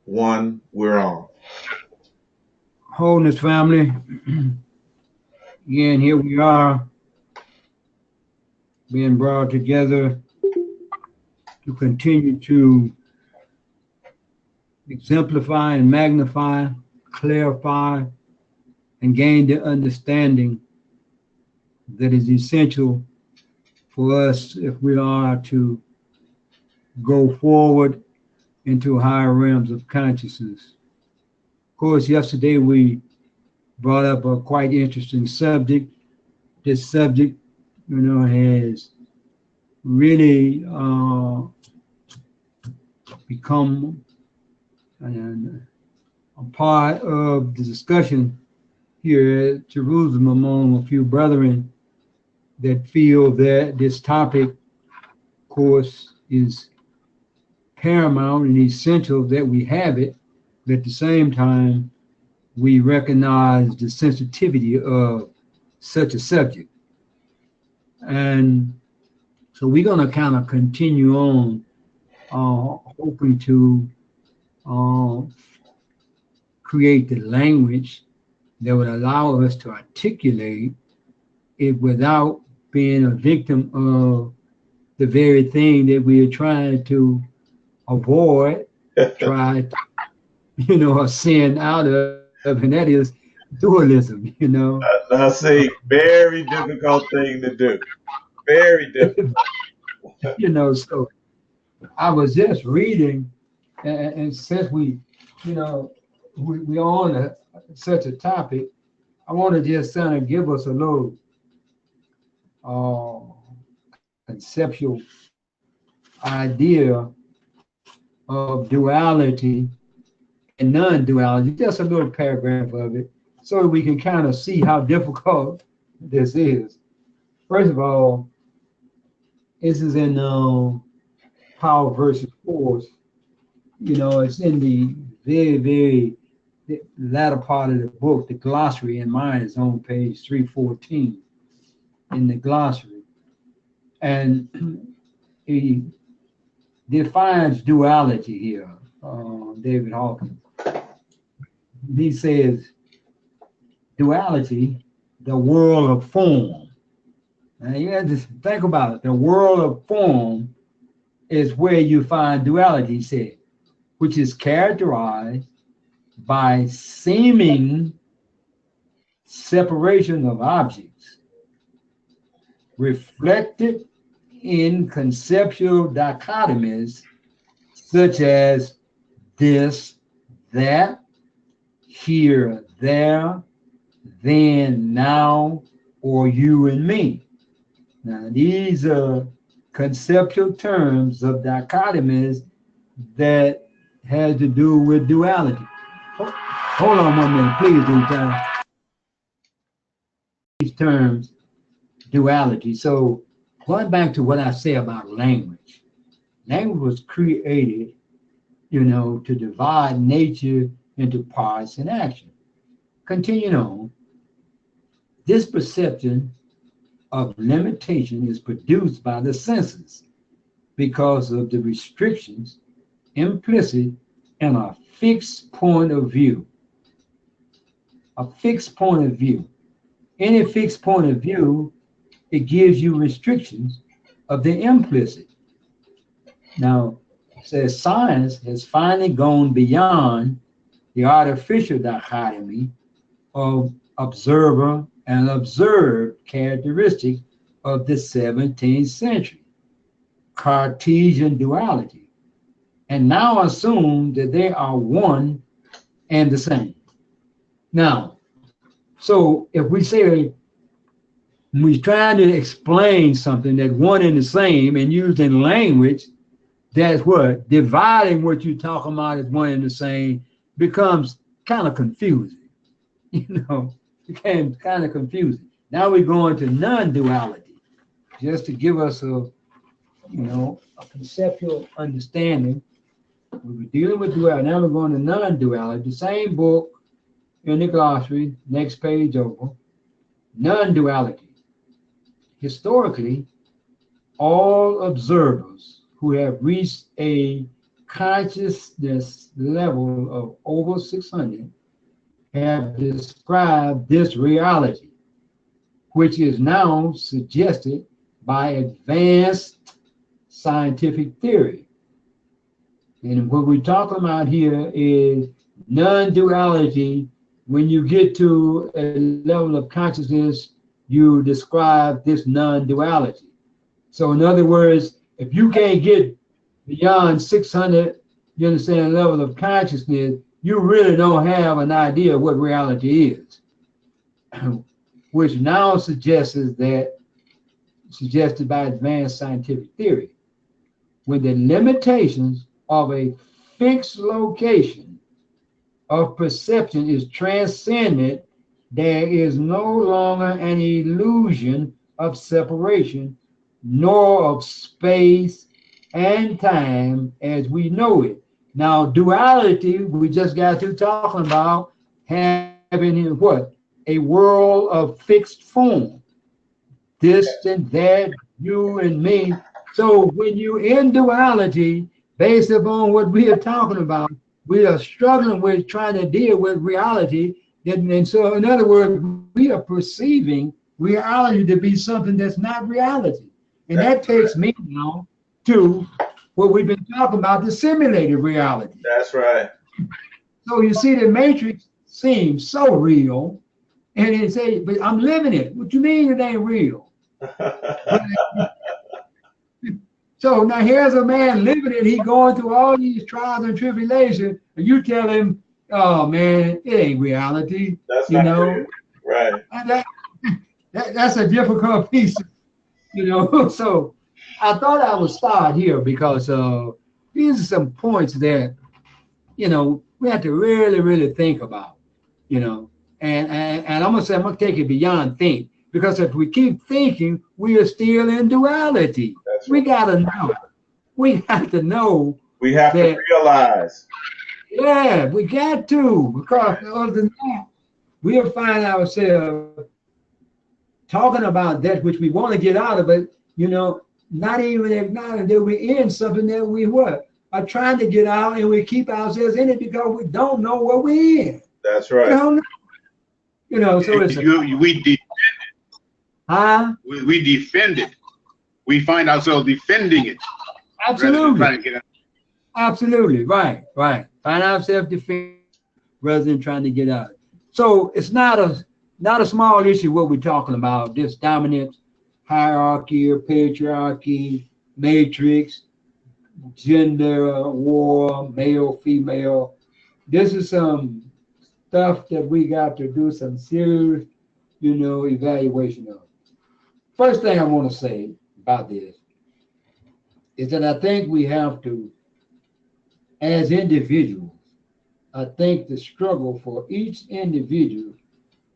one, we're on. Wholeness family. Again, here we are being brought together to continue to exemplify and magnify, clarify, and gain the understanding that is essential for us if we are to go forward into higher realms of consciousness. Of course, yesterday we brought up a quite interesting subject. This subject, has really become a part of the discussion here at Jerusalem among a few brethren that feel that this topic, of course, is paramount and essential that we have it, but at the same time, we recognize the sensitivity of such a subject. And so we're going to kind of continue on, hoping to create the language that would allow us to articulate it without being a victim of the very thing that we are trying to avoid, try to, ascend out of, and that is dualism. Nasik, very difficult thing to do. Very difficult. So I was just reading, and since we on such a topic, I want to just kind of give us a little conceptual idea of duality and non-duality, just a little paragraph of it, so we can kind of see how difficult this is. First of all, this is in Power versus Force. It's in the very, very latter part of the book, the glossary, and mine is on page 314 in the glossary. And he defines duality here, David Hawkins. He says, duality, the world of form. Now you have to think about it. The world of form is where you find duality, he said, which is characterized by seeming separation of objects, reflected in conceptual dichotomies such as this, that, here, there, then, now, or you and me. Now, these are conceptual terms of dichotomies that has to do with duality. Hold on 1 minute, please, Etymology. These terms, duality. So going back to what I say about language, language was created, to divide nature into parts and action. Continuing on, this perception of limitation is produced by the senses because of the restrictions implicit in a fixed point of view. A fixed point of view. Any fixed point of view, it gives you restrictions of the implicit. Now, it says science has finally gone beyond the artificial dichotomy of observer and observed characteristic of the 17th century, Cartesian duality, and now assume that they are one and the same. Now, so if we say we're trying to explain something that's one and the same and using language, that's what dividing what you're talking about as one and the same becomes kind of confusing. It became kind of confusing. Now we're going to non-duality, just to give us a conceptual understanding. We were dealing with duality. Now we're going to non-duality. The same book in the glossary, next page over. Non-duality. Historically, all observers who have reached a consciousness level of over 600 have described this reality, which is now suggested by advanced scientific theory. And what we're talking about here is non-duality. When you get to a level of consciousness, you describe this non-duality. So in other words, if you can't get beyond 600, you understand, level of consciousness, you really don't have an idea of what reality is, which now suggested by advanced scientific theory, when the limitations of a fixed location of perception is transcended, there is no longer an illusion of separation, nor of space and time as we know it. Now, duality, we just got through talking about having what? A world of fixed form. This and that, you and me. So when you're in duality, based upon what we are talking about, we are struggling with trying to deal with reality. And so, in other words, we are perceiving reality to be something that's not reality. And that takes me now to what we've been talking about, the simulated reality. That's right. So you see, the matrix seems so real, and it say, but I'm living it. What you mean it ain't real? So now here's a man living it. He going through all these trials and tribulations, and you tell him, "Oh man, it ain't reality." That's you not know, real. Right. and that's a difficult piece. So I thought I would start here because these are some points that we have to really, really think about. And I'm gonna take it beyond think, because if we keep thinking, we are still in duality. That's We right. gotta know. We have to know We have to that. realize. Yeah, we got to, because other than that, we'll find ourselves talking about that which we want to get out of it, not even acknowledging that we're in something that we what? Are trying to get out, and we keep ourselves in it because we don't know what we're in. That's We right. don't know. So it's we defend it. We find ourselves defending it rather than absolutely, trying to get out. absolutely, right. Find ourselves defending rather than trying to get out. So it's not a small issue what we're talking about. This dominant hierarchy or patriarchy, matrix, gender war, male, female. This is some stuff that we got to do some serious, evaluation of. First thing I want to say about this is that I think we have to, as individuals, I think the struggle for each individual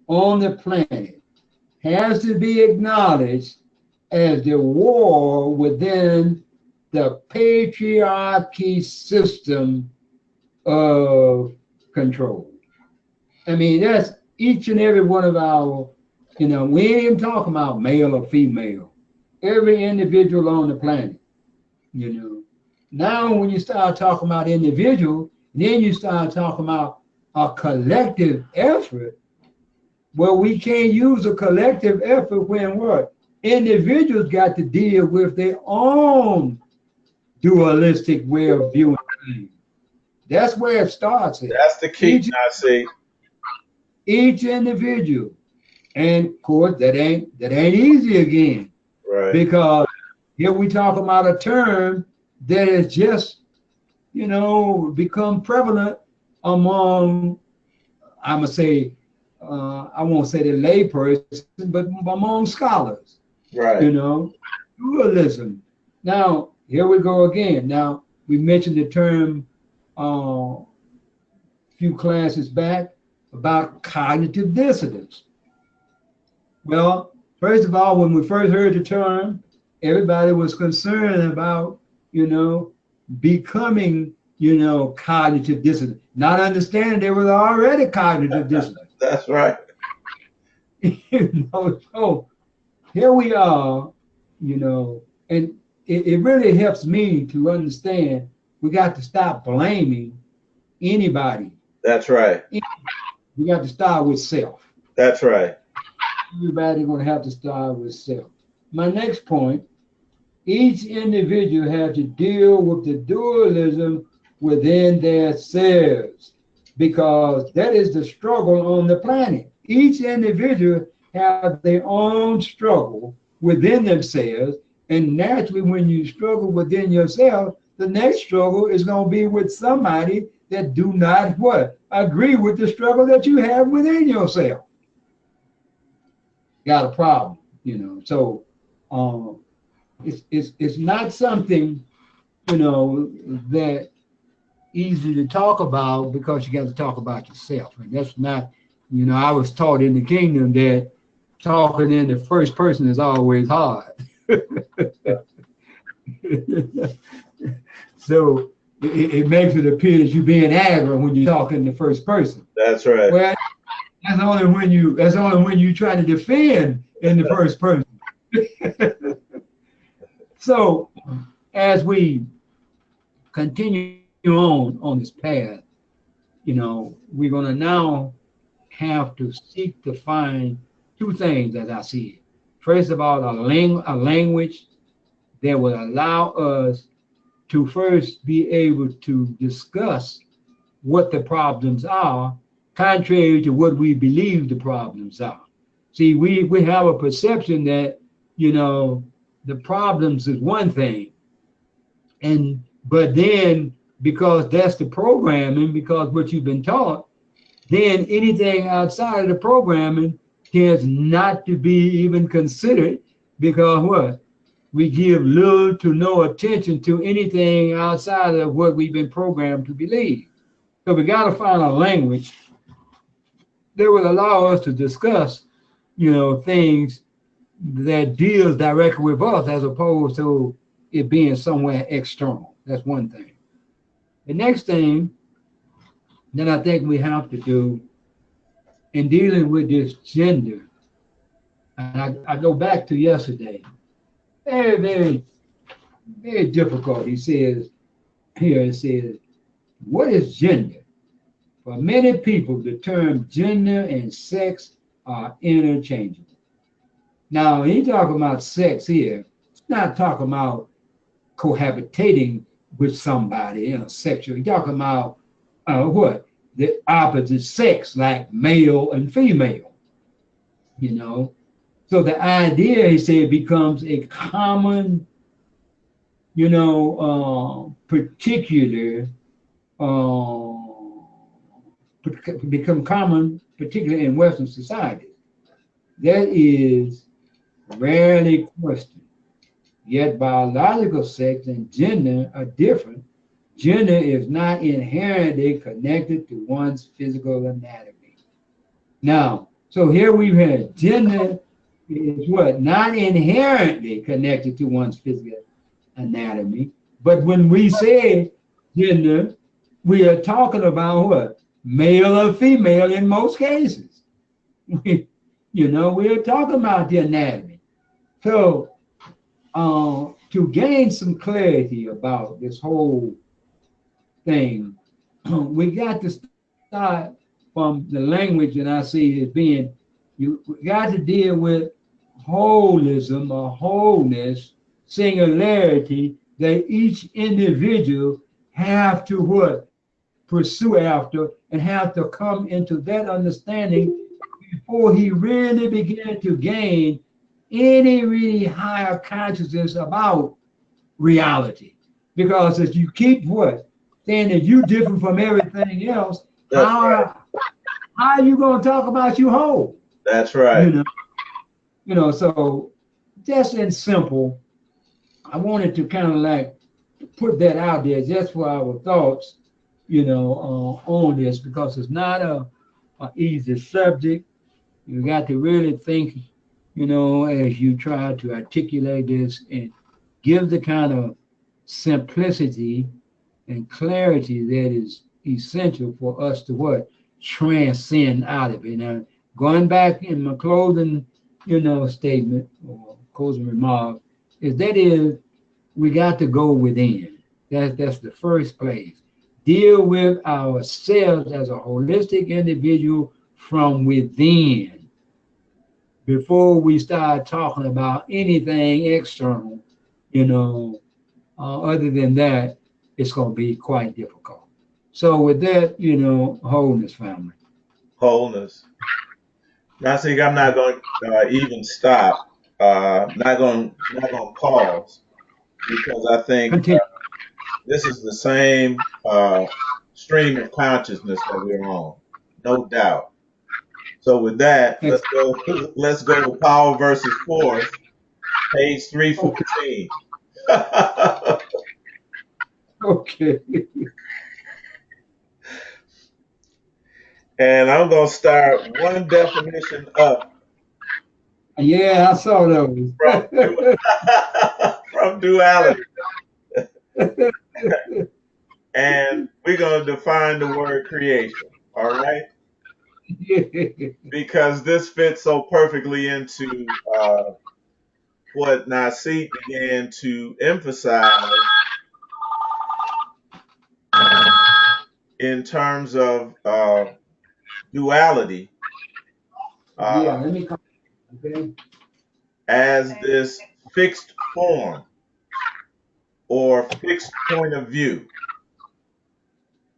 on the planet has to be acknowledged as the war within the patriarchy system of control. I mean, that's each and every one of our, we ain't even talking about male or female. Every individual on the planet, Now, when you start talking about individual, then you start talking about a collective effort. Well, we can't use a collective effort when what? Individuals got to deal with their own dualistic way of viewing things. That's where it starts at. That's the key, Nasik. Each individual. And of course, that ain't easy again. Right. Because here we talk about a term that has just, become prevalent among, I'm gonna say, I won't say the layperson, but among scholars. Right. Dualism. Now, here we go again. Now, we mentioned the term a few classes back about cognitive dissonance. Well, first of all, when we first heard the term, everybody was concerned about, becoming, cognitive dissonance, not understanding there was already cognitive dissonance. That's right. So here we are, and it really helps me to understand we got to stop blaming anybody. That's right. We got to start with self. That's right. Everybody's going to have to start with self. My next point, each individual has to deal with the dualism within their selves, because that is the struggle on the planet. Each individual has their own struggle within themselves, and naturally when you struggle within yourself, the next struggle is going to be with somebody that do not what? Agree with the struggle that you have within yourself. Got a problem, you know. So it's not something, you know, that easy to talk about, because you got to talk about yourself. And that's not, you know, I was taught in the kingdom that talking in the first person is always hard. So it makes it appear that you're being arrogant when you talk in the first person. That's right. Well, that's only when you try to defend in the first person. So as we continue on this path, you know, we're going to now have to seek to find two things, as I see it. First of all, a language that will allow us to first be able to discuss what the problems are, contrary to what we believe the problems are. See, we have a perception that, you know, the problems is one thing, but then because that's the programming, because what you've been taught, then anything outside of the programming tends not to be even considered, because what? We give little to no attention to anything outside of what we've been programmed to believe. So we got to find a language that will allow us to discuss, you know, things that deals directly with us, as opposed to it being somewhere external. That's one thing. The next thing that I think we have to do in dealing with this gender, and I go back to yesterday, very, very, very difficult. He says, here it says, what is gender? For many people, the term gender and sex are interchangeable. Now, he's talking about sex here. It's not talking about cohabitating with somebody, you know, sexual. He's talking about what? The opposite sex, like male and female, you know. So the idea, he said, becomes a common, you know, particular, become common, particularly in Western society. That is rarely questioned. Yet biological sex and gender are different. Gender is not inherently connected to one's physical anatomy. Now, so here we've had gender is what? Not inherently connected to one's physical anatomy. But when we say gender, we are talking about what? Male or female in most cases. You know, we are talking about the anatomy. So to gain some clarity about this whole thing, we got to start from the language that I see as being, we got to deal with holism or wholeness, singularity, that each individual have to what? Pursue after, and have to come into that understanding before he really began to gain any really higher consciousness about reality. Because if you keep what? Saying that you different from everything else, how are you going to talk about you whole? That's right. You know, so just in simple, I wanted to kind of like put that out there just for our thoughts, you know, on this, because it's not a easy subject. You got to really think, you know, as you try to articulate this and give the kind of simplicity and clarity that is essential for us to what? Transcend out of it. Now, going back in my closing, you know, statement or closing remark, is we got to go within. That's the first place. Deal with ourselves as a holistic individual from within before we start talking about anything external. You know, other than that, it's going to be quite difficult. So with that, wholeness, family. Wholeness. Now, see, I'm not going to even stop. Not going to pause because I think Continue. this is the same stream of consciousness that we're on, no doubt. So with that, let's go. Let's go to Power versus Force, page Okay. 314. Okay. And I'm gonna start one definition up Yeah, I saw those. from from duality, and we're gonna define the word creation. All right, because this fits so perfectly into what Nasik began to emphasize in terms of duality Yeah, uh, let me come. Okay. as this fixed form or fixed point of view.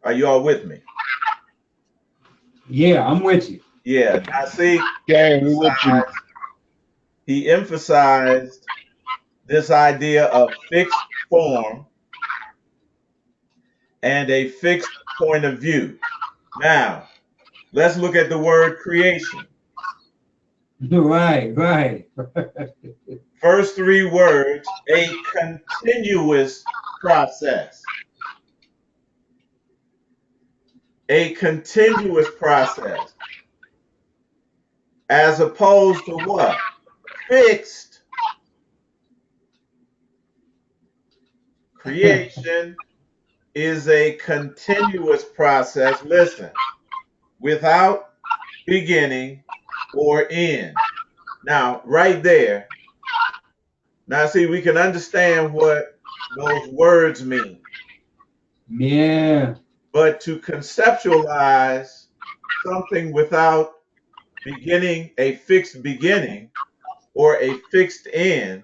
Are you all with me? Yeah, I'm with you. Yeah. Nasik Okay, we with you. he emphasized this idea of fixed form and a fixed point of view. Now, let's look at the word creation. Right, right. First three words, a continuous process. A continuous process. As opposed to what? Fixed creation is a continuous process. Listen, without beginning or end. Now, right there, now see, we can understand what those words mean, Yeah. but to conceptualize something without beginning, a fixed beginning or a fixed end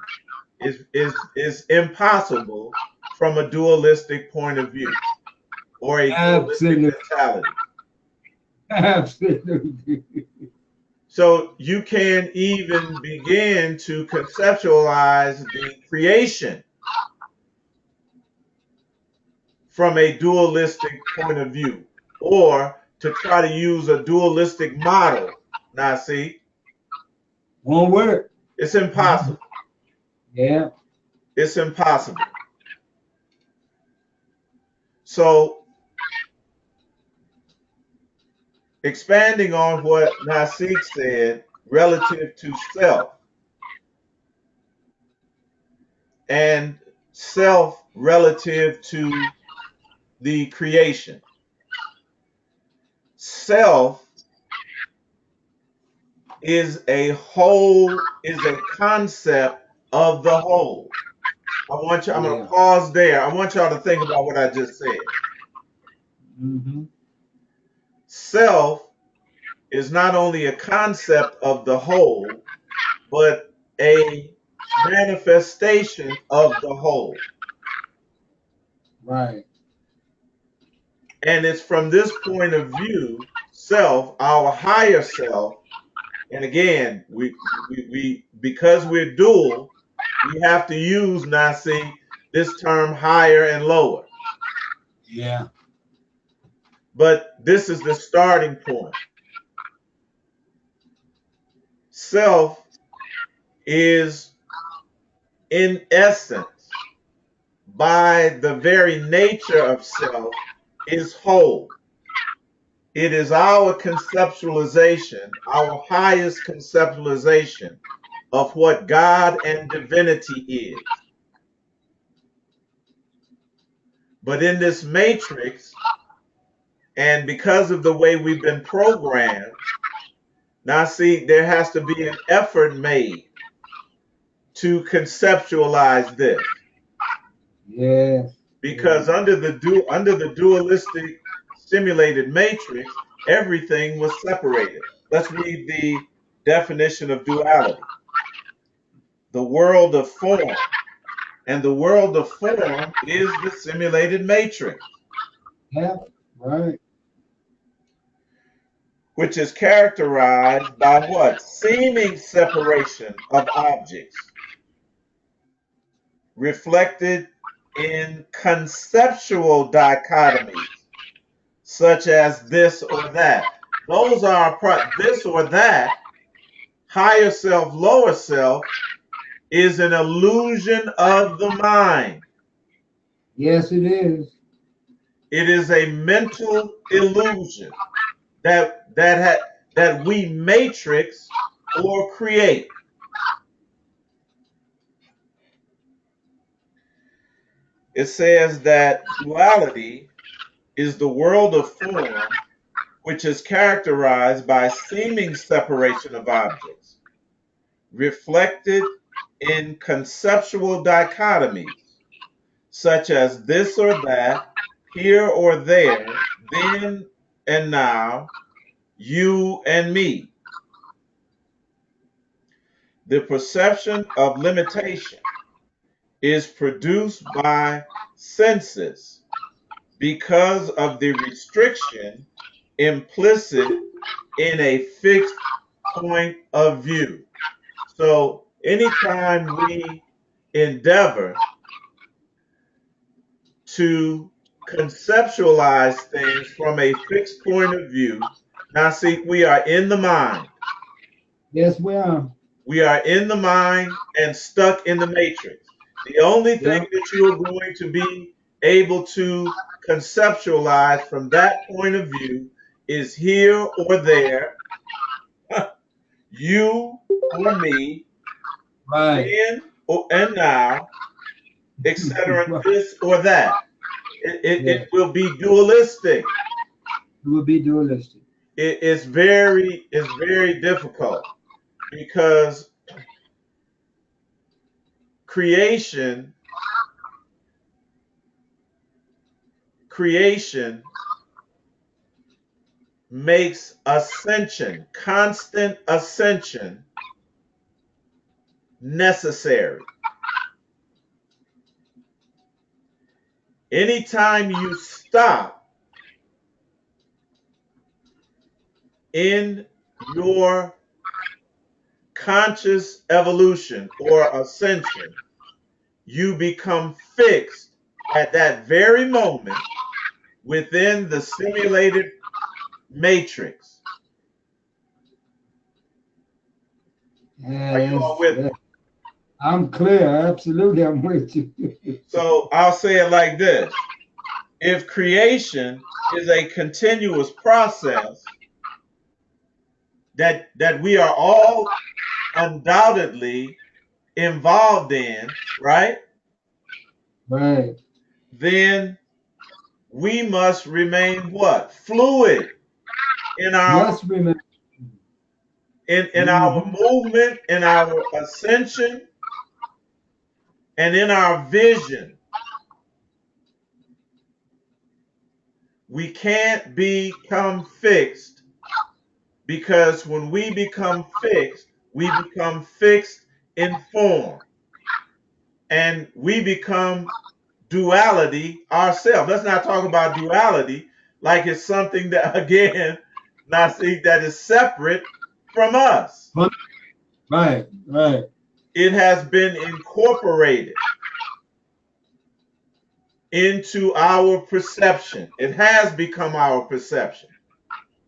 is impossible from a dualistic point of view or a dualistic Absolutely. mentality. Absolutely. So you can't even begin to conceptualize the creation from a dualistic point of view or to try to use a dualistic model. Now, see, Won't work. it's impossible. Yeah. It's impossible. So, expanding on what Nasik said relative to self and self relative to the creation. Self is a concept of the whole. I'm going to Yeah. pause there. I want y'all to think about what I just said. Hmm. Self is not only a concept of the whole, but a manifestation of the whole. Right. And it's from this point of view, self, our higher self, and again, we because we're dual, we have to use Nasi this term higher and lower. Yeah. But this is the starting point. Self is in essence, by the very nature of self, is whole. It is our conceptualization, our highest conceptualization of what God and divinity is. But in this matrix, and because of the way we've been programmed, now see, there has to be an effort made to conceptualize this. Yeah. because under the dualistic simulated matrix, everything was separated. Let's read the definition of duality. The world of form, and the world of form is the simulated matrix, Yeah, right. which is characterized by what? Seeming separation of objects, reflected in conceptual dichotomies, such as this or that. Those are this or that, higher self, lower self, is an illusion of the mind. Yes, it is. It is a mental illusion that we matrix or create. It says that duality is the world of form which is characterized by seeming separation of objects, reflected in conceptual dichotomies, such as this or that, here or there, then and now, you and me. The perception of limitation is produced by senses because of the restriction implicit in a fixed point of view. So anytime we endeavor to conceptualize things from a fixed point of view, now see, we are in the mind. Yes, we are. We are in the mind and stuck in the matrix. The only thing Yep. that you are going to be able to conceptualize from that point of view is here or there, you or me, Right. then and now, etc., Right. this or that. Yeah. It will be dualistic. It would be dualistic. It's very difficult because creation creation makes ascension, constant ascension, necessary. Anytime you stop in your conscious evolution or ascension, you become fixed at that very moment within the simulated matrix. Are you all Yes. with me? Yes. I'm clear. Absolutely. I'm with you. So I'll say it like this. If creation is a continuous process that we are all undoubtedly involved in, right? Right. Then we must remain what? Fluid in our Must remember. in our Hmm. movement, in our ascension, and in our vision. We can't become fixed because when we become fixed in form and we become duality ourselves. Let's not talk about duality like it's something that, again, Nasik, that is separate from us. Right. Right. It has been incorporated into our perception. It has become our perception.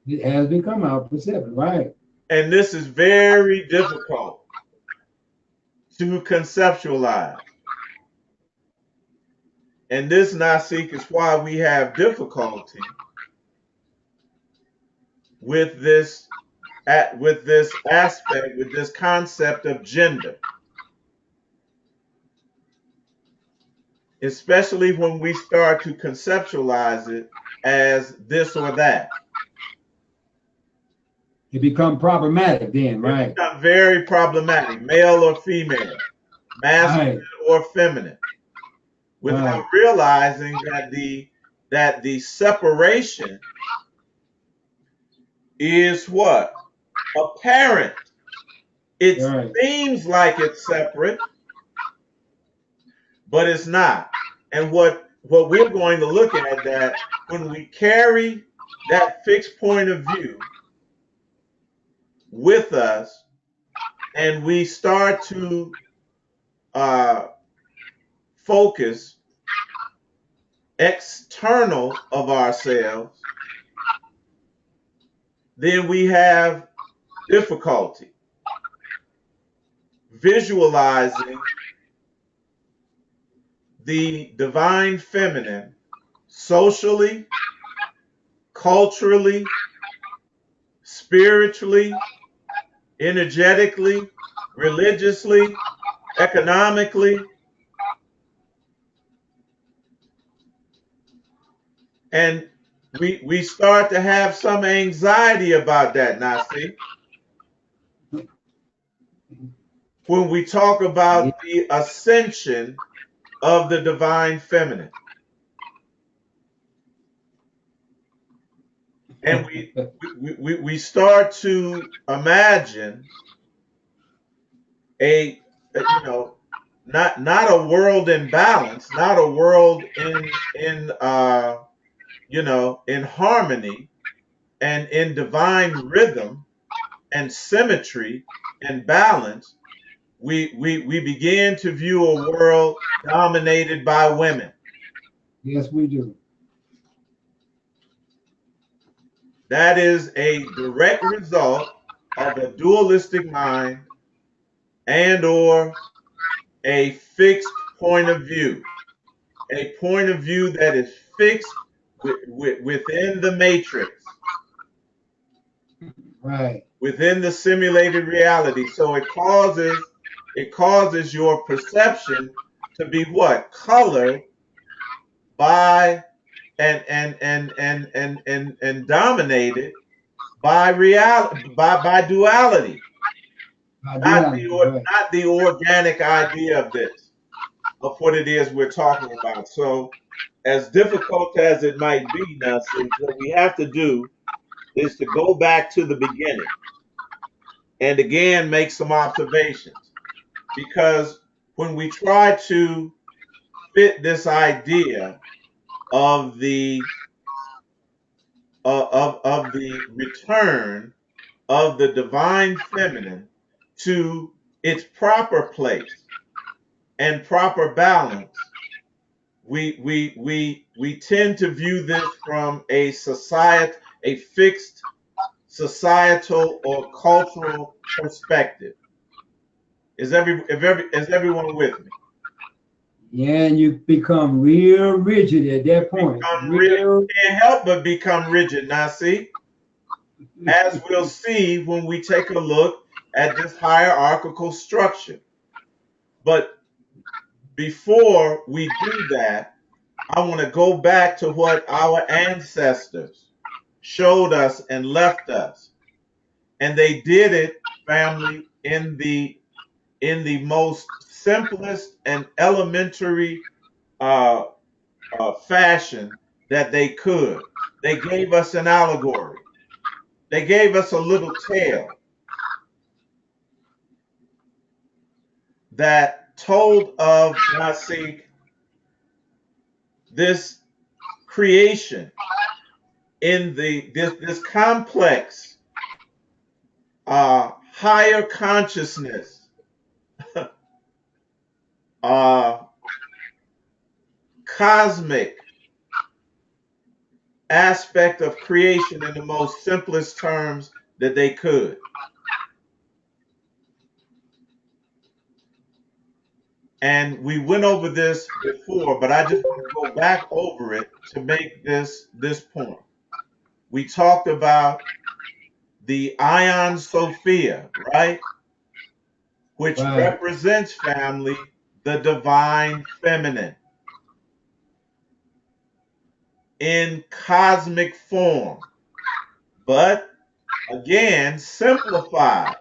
It has become our perception. Right. And this is very difficult to conceptualize. And this, Nasik, is why we have difficulty with this with this aspect, with this concept of gender, especially when we start to conceptualize it as this or that. It become problematic then. It Right. becomes very problematic, male or female, masculine Right. or feminine. without realizing that the separation is what? Apparent. It seems like it's separate, but it's not. And what we're going to look at, that when we carry that fixed point of view with us and we start to focus external of ourselves, then we have difficulty visualizing the divine feminine socially, culturally, spiritually, energetically, religiously, economically, and we start to have some anxiety about that, Nasik, when we talk about the ascension of the divine feminine. And we start to imagine a not a world in balance, not a world in harmony and in divine rhythm and symmetry and balance. We begin to view a world dominated by women. Yes, we do. That is a direct result of a dualistic mind and or a fixed point of view, a point of view that is fixed within the matrix, Right. within the simulated reality. So it causes your perception to be what? Colored by and dominated by reality, by duality, not the organic idea of this, of what it is we're talking about. So as difficult as it might be, Nasik, what we have to do is to go back to the beginning and again make some observations. Because when we try to fit this idea of the of the return of the divine feminine to its proper place and proper balance, we tend to view this from a fixed societal or cultural perspective. Is everyone with me? Yeah, and you become real rigid at that point. You can't help but become rigid. Now, see, as we'll see when we take a look at this hierarchical structure. But before we do that, I want to go back to what our ancestors showed us and left us. And they did it, family, in the most simplest and elementary uh, fashion that they could. They gave us an allegory. They gave us a little tale that told of Nasik, this creation in this complex higher consciousness uh, cosmic aspect of creation in the most simplest terms that they could. And we went over this before, but I just want to go back over it to make this point. We talked about the ion Sophia, right? Which represents, family, the divine feminine in cosmic form, but again, simplified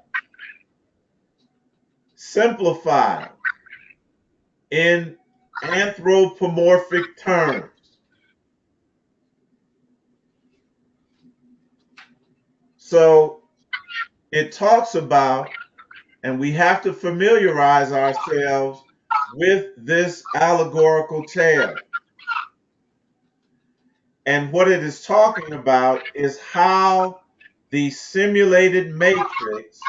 in anthropomorphic terms. So it talks about, and we have to familiarize ourselves with this allegorical tale. And what it is talking about is how the simulated matrix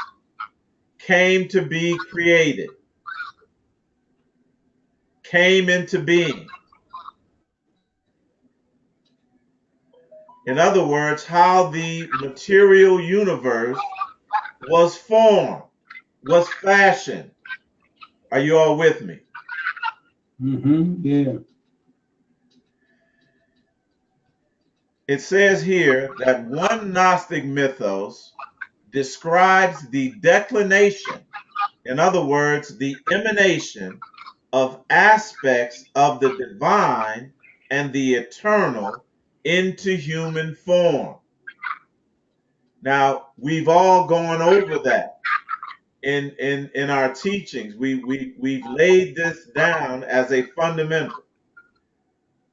came to be created, came into being. In other words, how the material universe was formed, was fashioned. Are you all with me? Yeah. It says here that one Gnostic mythos describes the declination, in other words, the emanation of aspects of the divine and the eternal into human form. Now, we've all gone over that in our teachings. We've laid this down as a fundamental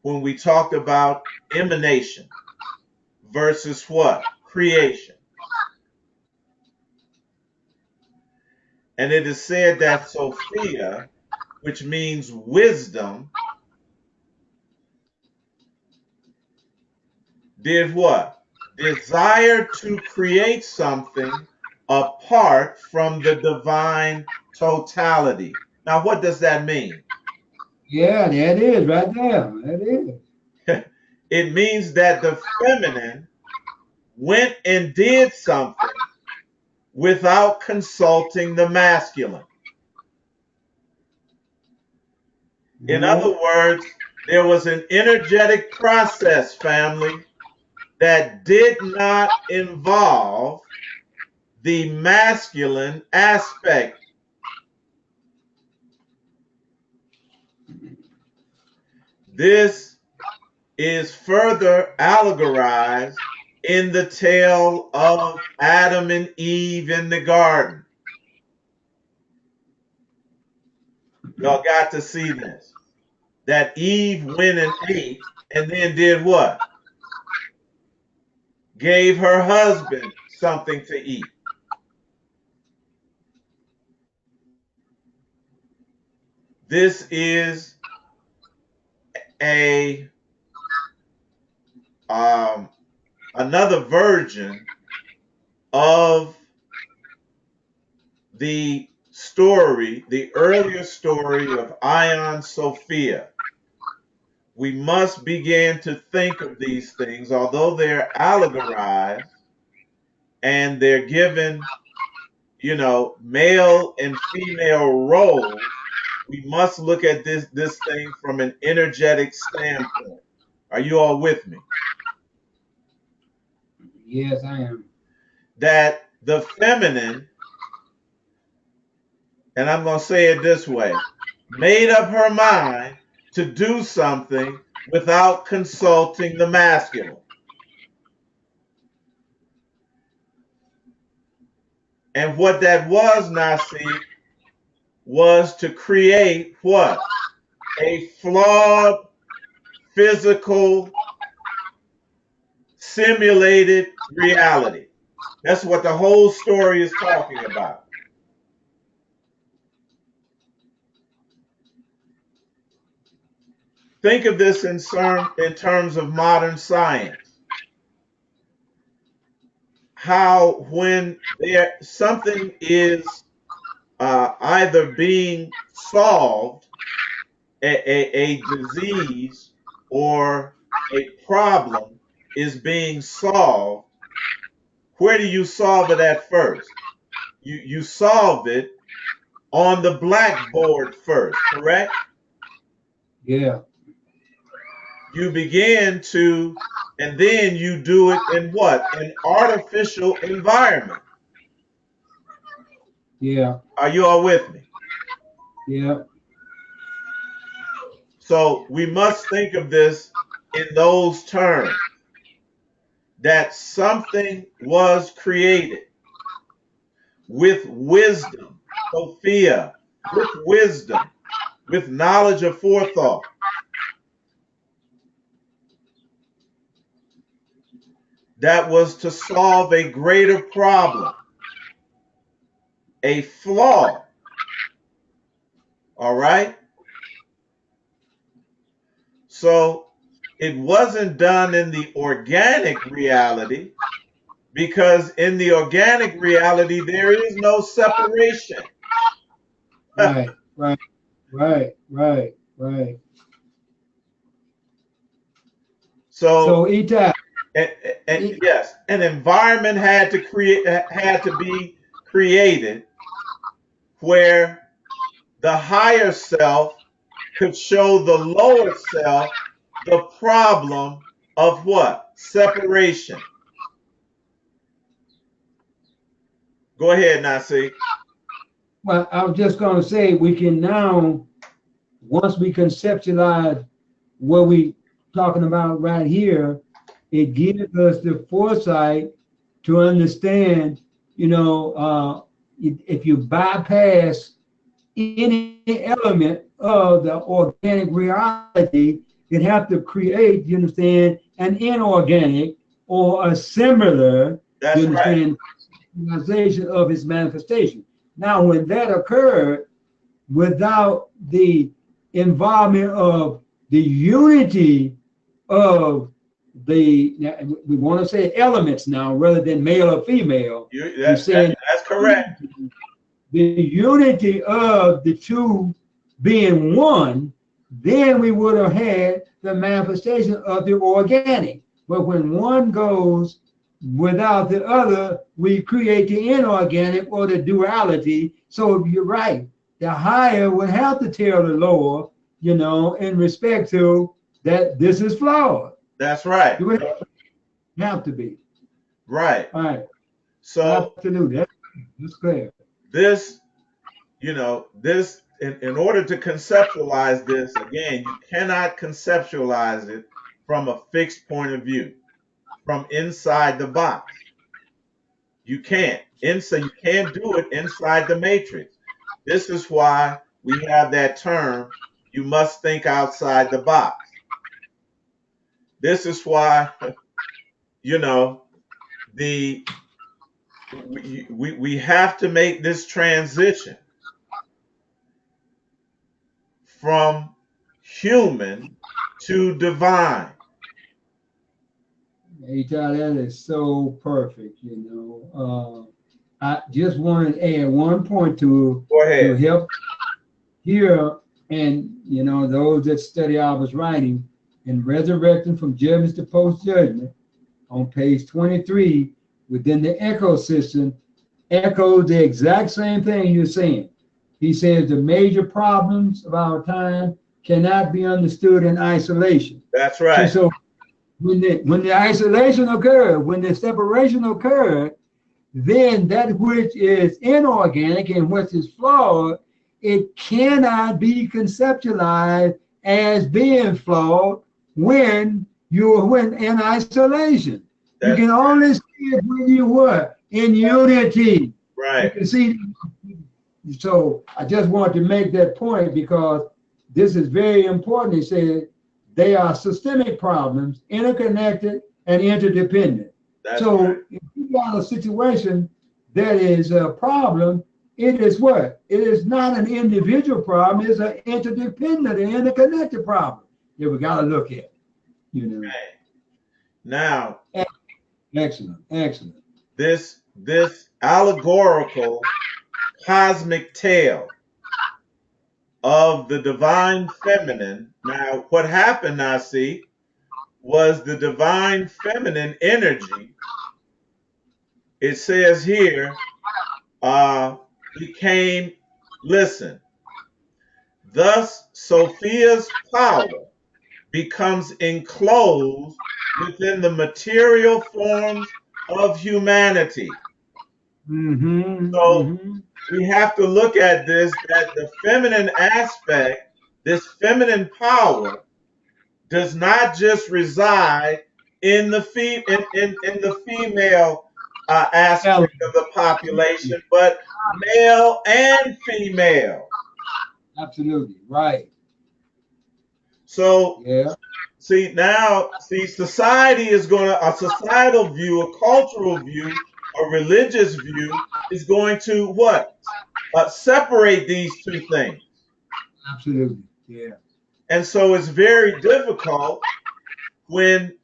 when we talked about emanation versus what? Creation. And it is said that Sophia, which means wisdom, did what? Desire to create something apart from the divine totality. Now, what does that mean? Yeah, there it is right there. That is. It means that the feminine went and did something without consulting the masculine. In Yeah. other words, there was an energetic process, family, that did not involve the masculine aspect. This is further allegorized in the tale of Adam and Eve in the garden. Y'all got to see this. That Eve went and ate and then did what? Gave her husband something to eat. This is a another version of the story, the earlier story of Ion Sophia. We must begin to think of these things, although they're allegorized and they're given, male and female roles. We must look at this thing from an energetic standpoint. Are you all with me? Yes, I am. That the feminine, and I'm going to say it this way, made up her mind to do something without consulting the masculine. And what that was, Nasik, was to create what? A flawed, physical, simulated reality. That's what the whole story is talking about. Think of this in terms of modern science. How when something is either being solved, a disease or a problem is being solved, where do you solve it at first? You solve it on the blackboard first, correct? Yeah. You begin to, and then you do it in what? An artificial environment. Yeah. Are you all with me? Yeah. So we must think of this in those terms, that something was created with wisdom, Sophia, with wisdom, with knowledge of forethought. That was to solve a greater problem, a flaw. All right? So it wasn't done in the organic reality, because in the organic reality there is no separation. Right, right, right, right, right. So So Etymology, and yes, an environment had to be created where the higher self could show the lower self the problem of what? Separation. Go ahead, Nasik. well, I was just going to say we can now, once we conceptualize what we talking about right here, it gives us the foresight to understand, if you bypass any element of the organic reality, it have to create, you understand, an inorganic or a similar, you That's right. understand, realization of its manifestation. Now, when that occurred, without the involvement of the unity of the, we want to say elements now rather than male or female, we're saying That's correct. the unity of the two being one, then we would have had the manifestation of the organic. But when one goes without the other, we create the inorganic or the duality. So you're right, the higher would have to tell the lower, in respect to that this is flawed. That's right. You would have to be. Right. All right. So Absolutely. That's clear. this, this in order to conceptualize this, again, you cannot conceptualize it from a fixed point of view, from inside the box. You can't. You can't do it inside the matrix. This is why we have that term, you must think outside the box. This is why, the we have to make this transition from human to divine. Eitai, that is so perfect. I just want to add one point to Go ahead. help here, and those that study I was writing in Resurrecting from Judgment to Post Judgment on page 23 within the ecosystem echoes the exact same thing you're saying. He says the major problems of our time cannot be understood in isolation. That's right. So when the isolation occurred, when the separation occurred, then that which is inorganic and what is flawed, it cannot be conceptualized as being flawed when you're in isolation. You can only see it when you were in unity. Right. You can see. So I just wanted to make that point because this is very important. He said they are systemic problems, interconnected and interdependent. So right. if you got a situation that is a problem, it is what? It is not an individual problem, it's an interdependent and interconnected problem that we got to look at. Right. Now, excellent. This allegorical cosmic tale of the divine feminine. Now, what happened, I see, was the divine feminine energy. It says here, became, listen, thus Sophia's power becomes enclosed within the material forms of humanity. So we have to look at this, that the feminine aspect, this feminine power, does not just reside in the female aspect of the population, but male and female. Absolutely. Right. So Yeah. society is going to, a societal view, a cultural view, a religious view is going to what? Separate these two things. Absolutely. Yeah. And so it's very difficult when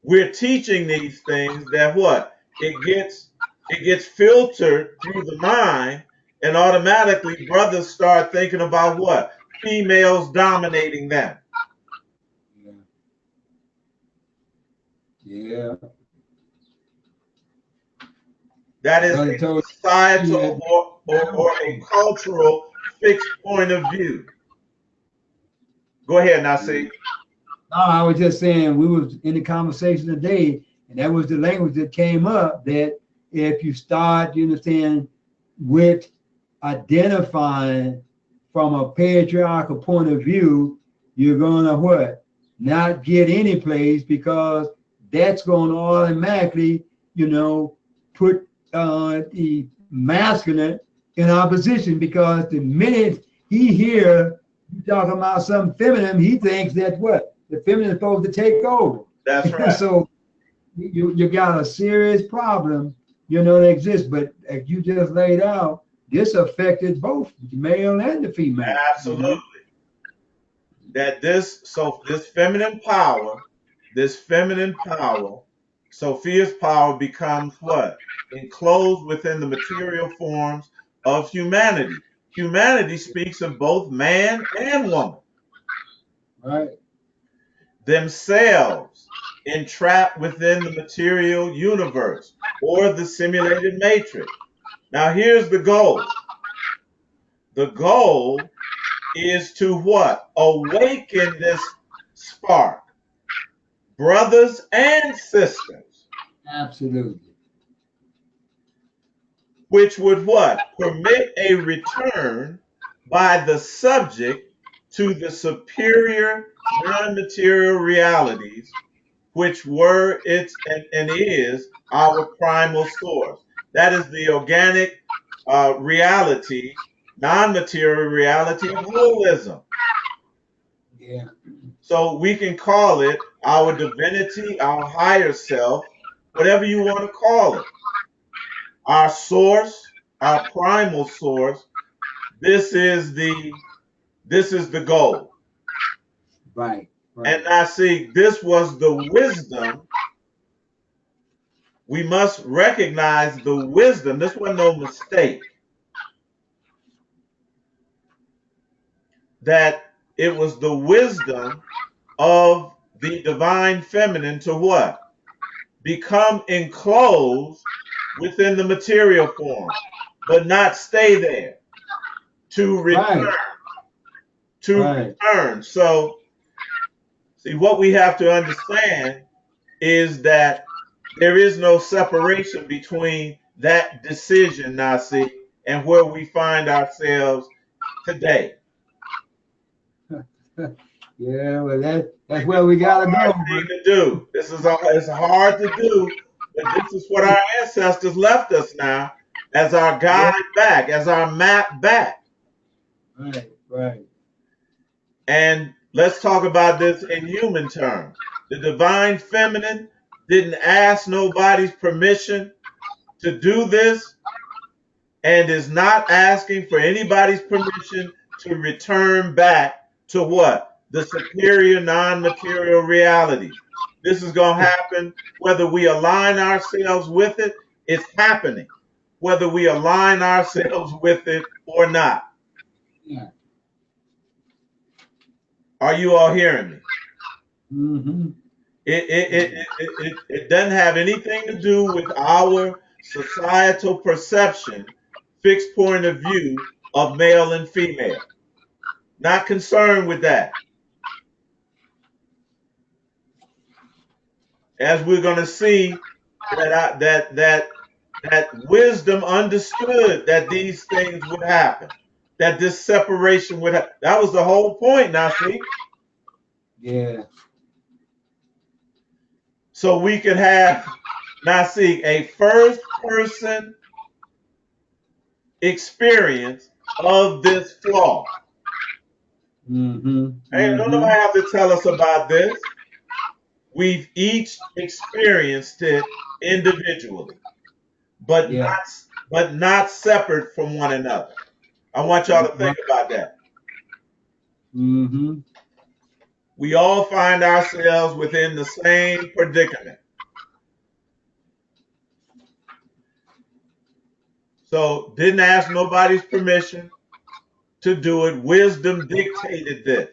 we're teaching these things that what? It gets filtered through the mind, and automatically brothers start thinking about what? Females dominating them. Yeah. Yeah. That is Brother a told you societal that. or a cultural fixed point of view. Go ahead, Yeah. Nasik. No, I was just saying we was in the conversation today, and that was the language that came up. That if you start, you understand, with identifying from a patriarchal point of view, you're gonna what? Not get any place because that's gonna automatically, put the masculine in opposition because the minute he hear you talking about something feminine, he thinks that what? The feminine is supposed to take over. That's right. So you got a serious problem, that exists. But as you just laid out, this affected both the male and the female. Absolutely. This feminine power, Sophia's power becomes what? Enclosed within the material forms of humanity. Humanity speaks of both man and woman, Right. themselves entrapped within the material universe or the simulated matrix. Now, here's the goal. The goal is to what? Awaken this spark, brothers and sisters, Absolutely. which would what? Permit a return by the subject to the superior non-material realities, which were its and is our primal source. That is the organic reality, non-material reality of holism. Yeah. So we can call it our divinity, our higher self, whatever you want to call it. Our source, our primal source. This is the goal. Right. And Right. I see this was the wisdom. We must recognize the wisdom. This was no mistake. That it was the wisdom of the divine feminine to what? Become enclosed within the material form, but not stay there. To return, Right. to Right. return. So, see, what we have to understand is that there is no separation between that decision, Nasi, and where we find ourselves today. Yeah. Well, that's This where is we a gotta hard go. thing to do. It's hard to do, but this is what our ancestors left us now as our Yeah. guide back, as our map back. Right. Right. And let's talk about this in human terms. The divine feminine didn't ask nobody's permission to do this and is not asking for anybody's permission to return back to what? The superior non-material reality. This is going to happen whether we align ourselves with it, it's happening. Whether we align ourselves with it or not. Yeah. Are you all hearing me? Mm-hmm. It doesn't have anything to do with our societal perception, fixed point of view of male and female. Not concerned with that. As we're going to see that wisdom understood that these things would happen, that this separation would happen. That was the whole point. Now, see, Yeah. so we could have now see a first person experience of this flaw. Mm-hmm. Hey, don't Mm-hmm. nobody have to tell us about this. We've each experienced it individually, but Yeah. not separate from one another. I want y'all to think Right. about that. Mm-hmm. We all find ourselves within the same predicament. So didn't ask nobody's permission to do it. Wisdom dictated this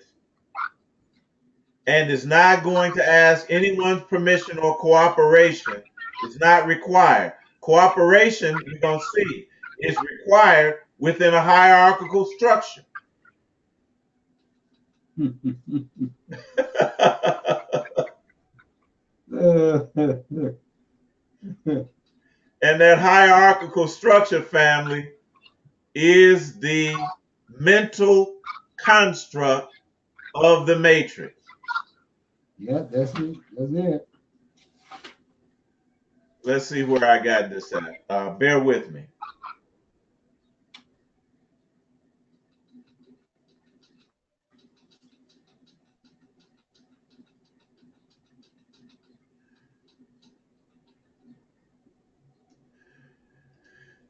and is not going to ask anyone's permission or cooperation. It's not required. Cooperation, we're going to see, is required within a hierarchical structure. And that hierarchical structure, family, is the mental construct of the matrix. Yeah, that's it. That's it. Let's see where I got this at. Bear with me.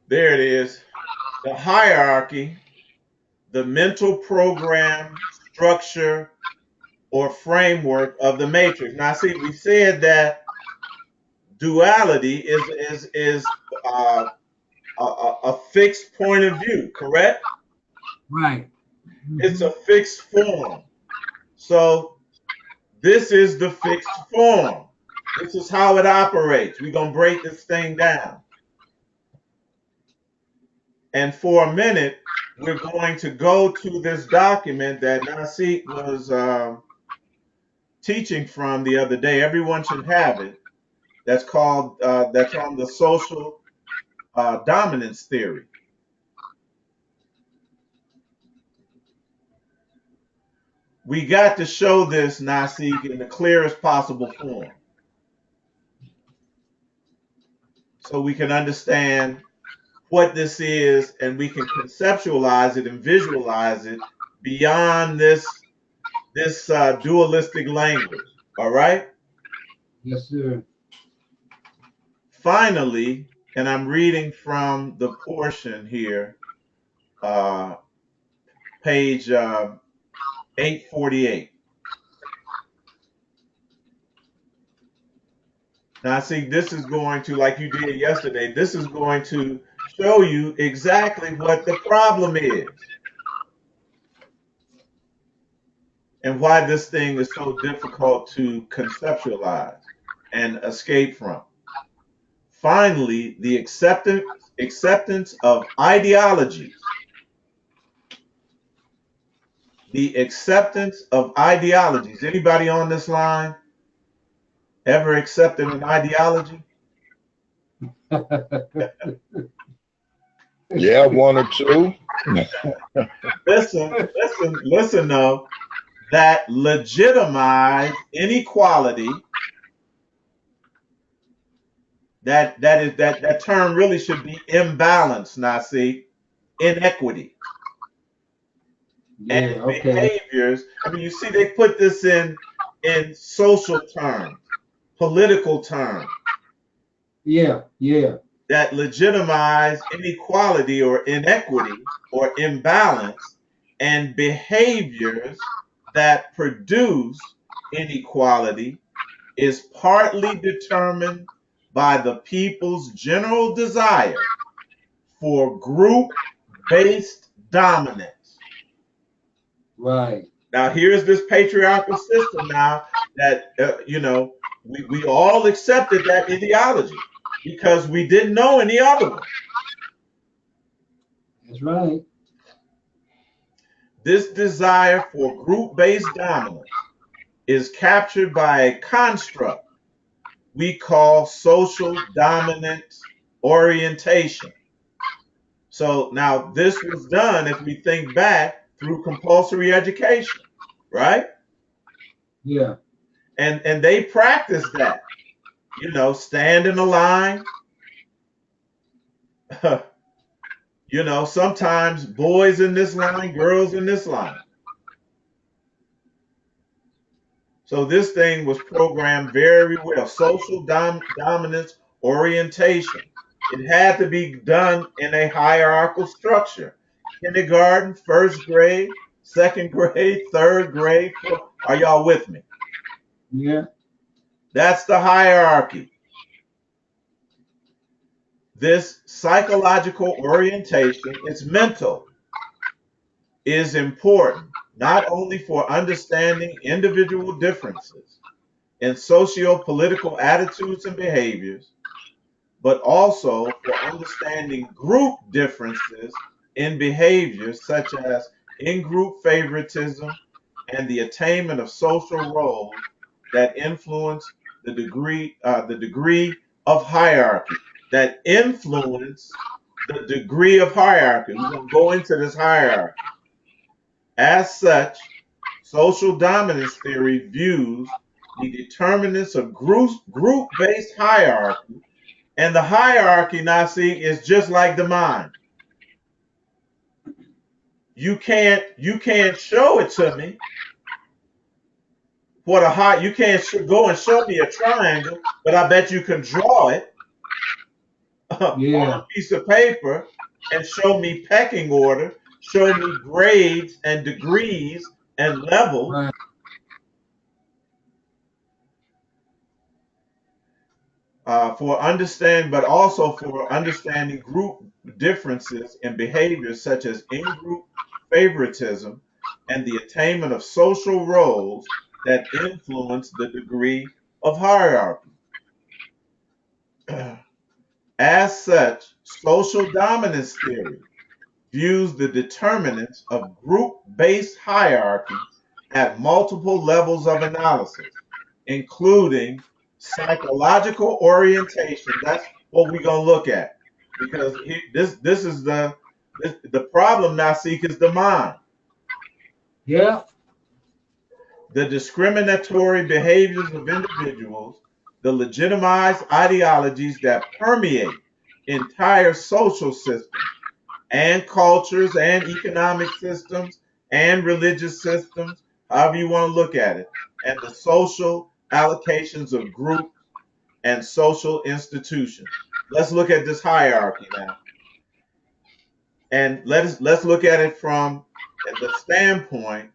There it is. The hierarchy, the mental program, structure, or framework of the matrix. Now, see, we said that duality is a fixed point of view, correct? Right. It's Mm-hmm. a fixed form. So this is the fixed form. This is how it operates. We're going to break this thing down. And for a minute, we're going to go to this document that Nasik was teaching from the other day. Everyone should have it. That's on the social dominance theory. We got to show this, Nasik, in the clearest possible form so we can understand what this is and we can conceptualize it and visualize it beyond this dualistic language. All right. Yes, sir. Finally, and I'm reading from the portion here, uh, page 848. Now, see, this is going to, like you did yesterday, this is going to show you exactly what the problem is and why this thing is so difficult to conceptualize and escape from. Finally, the acceptance of ideologies. The acceptance of ideologies. Anybody on this line ever accepted an ideology? Yeah, one or two. Listen though, that legitimize inequality, that term really should be imbalance, Nasi, inequity. And Yeah. Okay. behaviors. I mean, you see, they put this in social terms, political terms, Yeah. Yeah. that legitimize inequality or inequity or imbalance and behaviors that produce inequality is partly determined by the people's general desire for group based dominance. Right. Now, here's this patriarchal system now that, we all accepted that ideology because we didn't know any other one. That's right. This desire for group based dominance is captured by a construct we call social dominance orientation. So now this was done, if we think back, through compulsory education, right? Yeah. And they practiced that, stand in a line. Sometimes boys in this line, girls in this line. So this thing was programmed very well. Social dominance orientation. It had to be done in a hierarchical structure. Kindergarten, first grade, second grade, third grade. Are y'all with me? Yeah. That's the hierarchy. This psychological orientation, it's mental, is important not only for understanding individual differences in socio-political attitudes and behaviors, but also for understanding group differences in behaviors such as in-group favoritism and the attainment of social roles that influence the degree of hierarchy, that influence the degree of hierarchy. We're going to go into this hierarchy. As such, social dominance theory views the determinants of group-based hierarchy, and the hierarchy, Nasik, is just like the mind. You can't show it to me. You can't go and show me a triangle, but I bet you can draw it on Yeah. a piece of paper and show me pecking order, show me grades and degrees and levels. Right. But also for understanding group differences in behaviors such as in-group favoritism and the attainment of social roles that influence the degree of hierarchy. As such, social dominance theory views the determinants of group-based hierarchy at multiple levels of analysis, including psychological orientation. That's what we're gonna look at, because this is the problem. Nasik, is the mind, Yeah. the discriminatory behaviors of individuals, the legitimized ideologies that permeate entire social systems and cultures and economic systems and religious systems, however you want to look at it, and the social allocations of groups and social institutions. Let's look at this hierarchy now, and let's look at it from the standpoint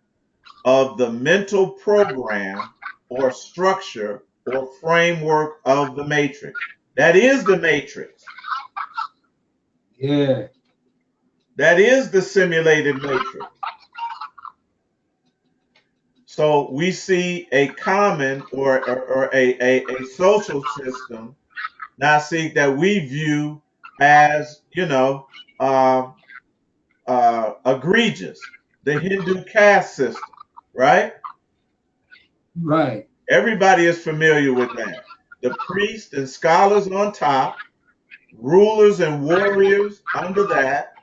of the mental program or structure or framework of the matrix. That is the matrix. Yeah. That is the simulated matrix. So we see a common or a social system, Nasik, that we view as, egregious. The Hindu caste system, right? Right. Everybody is familiar with that. The priests and scholars on top, rulers and warriors under that,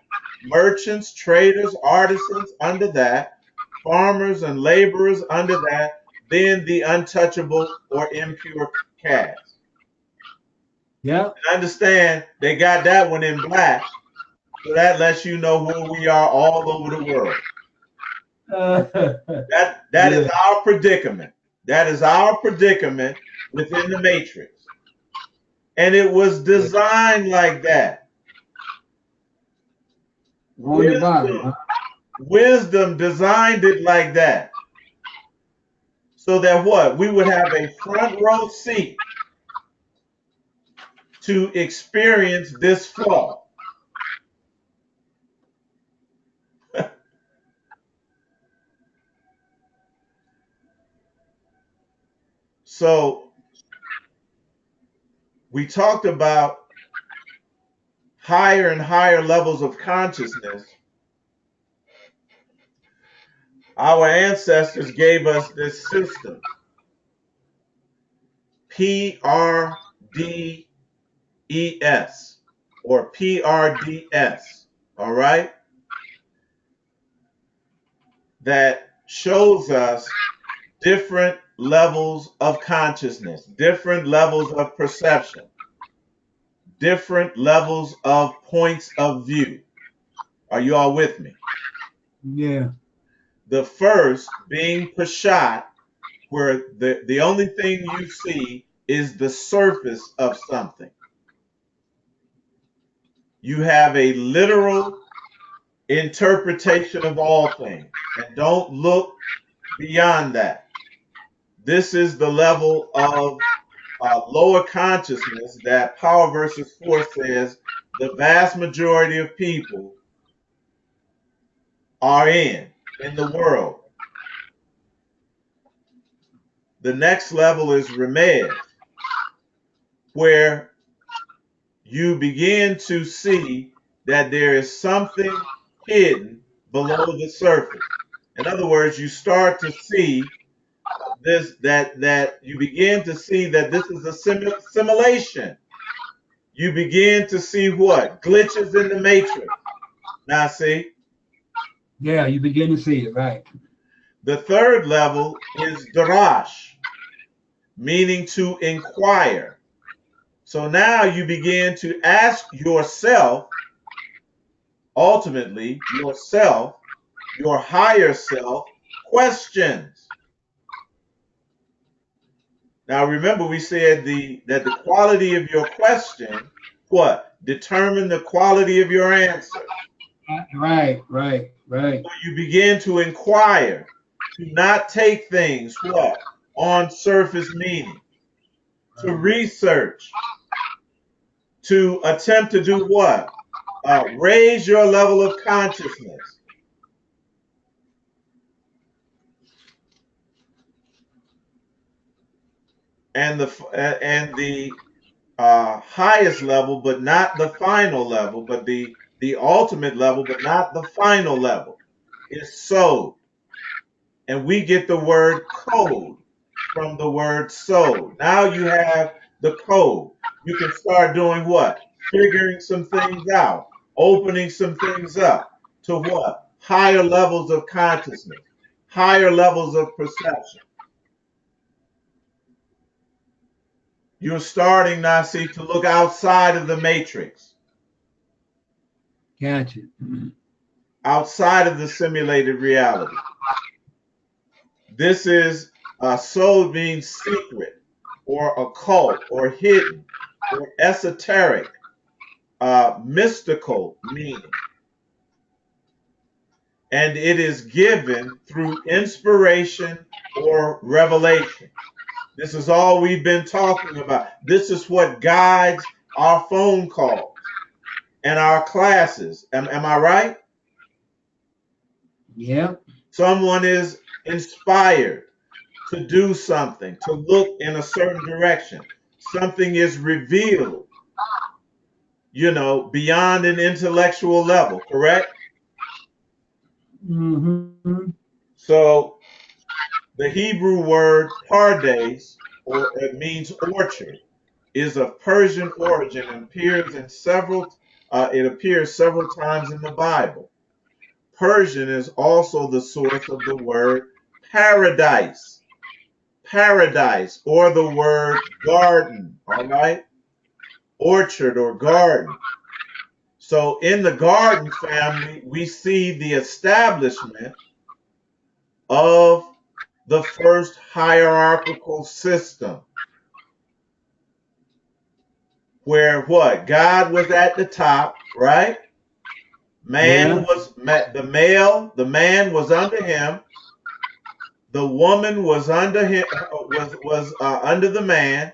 merchants, traders, artisans under that, farmers and laborers under that, then the untouchable or impure caste. Yeah. And understand they got that one in black, so that lets you know where we are all over the world. That is Yeah. our predicament. That is our predicament within the matrix. And it was Yeah. designed like that. On the bottom, huh? Wisdom designed it like that. So that what? We would have a front row seat to experience this flaw. So we talked about higher and higher levels of consciousness. Our ancestors gave us this system, PRDES or PRDS, all right, that shows us different levels of consciousness, different levels of perception, different levels of points of view. Are you all with me? Yeah. The first being Peshat, where the only thing you see is the surface of something. You have a literal interpretation of all things, and don't look beyond that. This is the level of lower consciousness that Power versus Force says the vast majority of people are in the world. The next level is Remez, where you begin to see that there is something hidden below the surface. In other words, you start to see this, that you begin to see that this is a simulation. You begin to see what? Glitches in the matrix. Now see, Yeah, you begin to see it, right? the third level is Darash, meaning to inquire. So now you begin to ask yourself, ultimately yourself, your higher self, questions. Now remember we said that the quality of your question, what? Determine the quality of your answer. Right, right, right. So you begin to inquire, to not take things, what? On surface meaning, to Right. research, to attempt to do what? Raise your level of consciousness. And the highest level, but not the final level, but the ultimate level, but not the final level, is soul. And we get the word code from the word soul. Now you have the code. You can start doing what? Figuring some things out, opening some things up to what? Higher levels of consciousness, higher levels of perception. You're starting, Nasik, to look outside of the matrix, Gotcha. outside of the simulated reality. This is soul means secret or occult or hidden or esoteric, mystical meaning. And it is given through inspiration or revelation. This is all we've been talking about. This is what guides our phone calls and our classes. Am I right? Yep. Someone is inspired to do something, to look in a certain direction. Something is revealed, beyond an intellectual level, correct? Mm-hmm. So the Hebrew word pardes, or it means orchard, is of Persian origin and it appears several times in the Bible. Persian is also the source of the word paradise. Paradise, or the word garden, all right? Orchard or garden. So in the garden family, we see the establishment of the first hierarchical system where what? God was at the top, right? Man Yeah. was the man was under him. The woman was under him, was under the man.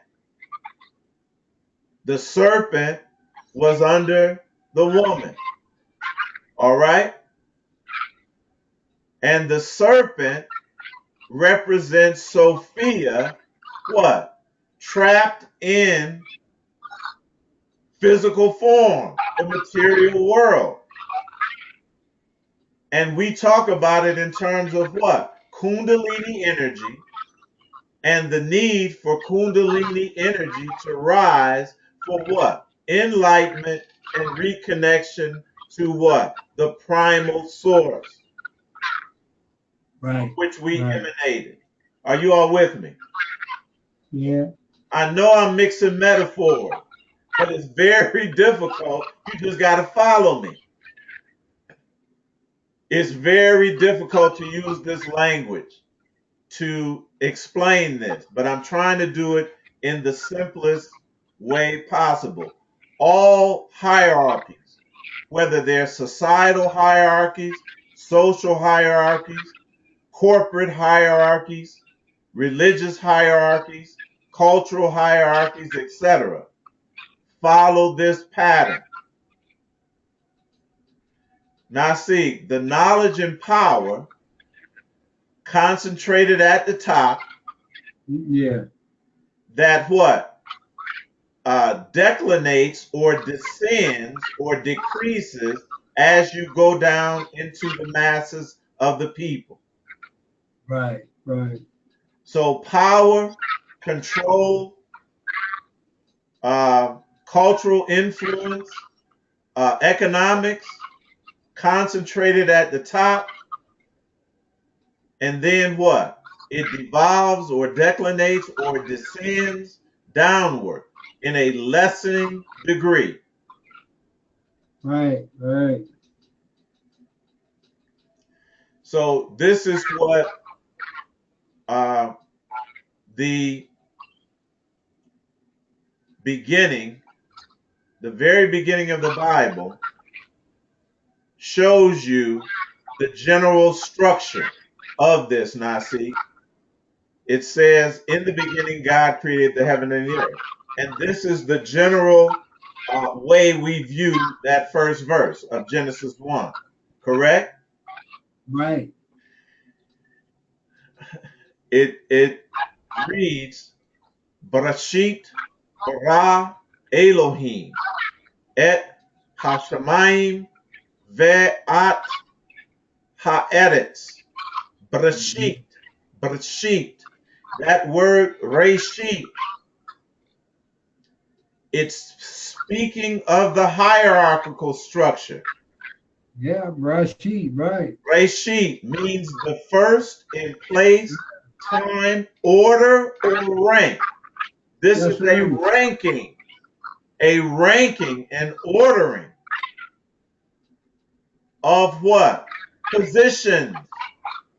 The serpent was under the woman. All right? And the serpent represents Sophia, what? Trapped in physical form, the material world. And we talk about it in terms of what? Kundalini energy and the need for Kundalini energy to rise for what? Enlightenment and reconnection to what? The primal source from Right. which we Right. emanated. Are you all with me? Yeah. I know I'm mixing metaphors, but it's very difficult. You just got to follow me. It's very difficult to use this language to explain this, but I'm trying to do it in the simplest way possible. All hierarchies, whether they're societal hierarchies, social hierarchies, corporate hierarchies, religious hierarchies, cultural hierarchies, etc., follow this pattern. Nasik, the knowledge and power concentrated at the top, Yeah. that what? Declinates or descends or decreases as you go down into the masses of the people. Right. Right. So power, control, cultural influence, economics, concentrated at the top, and then what? It devolves or declinates or descends downward in a lessening degree. Right. Right. So this is what the beginning, the very beginning of the Bible, shows you the general structure of this, Nasi. It says, in the beginning, God created the heaven and the earth. And this is the general way we view that first verse of Genesis 1, correct? Right. It reads, Barashit bara Elohim et hashamayim ve'at ha'eretz. Barashit, Barashit. That word Reshit, it's speaking of the hierarchical structure. Yeah. Rashid. Right. Reshit means the first in place, time, order, or rank. This That's is a right. ranking and ordering of what? Positions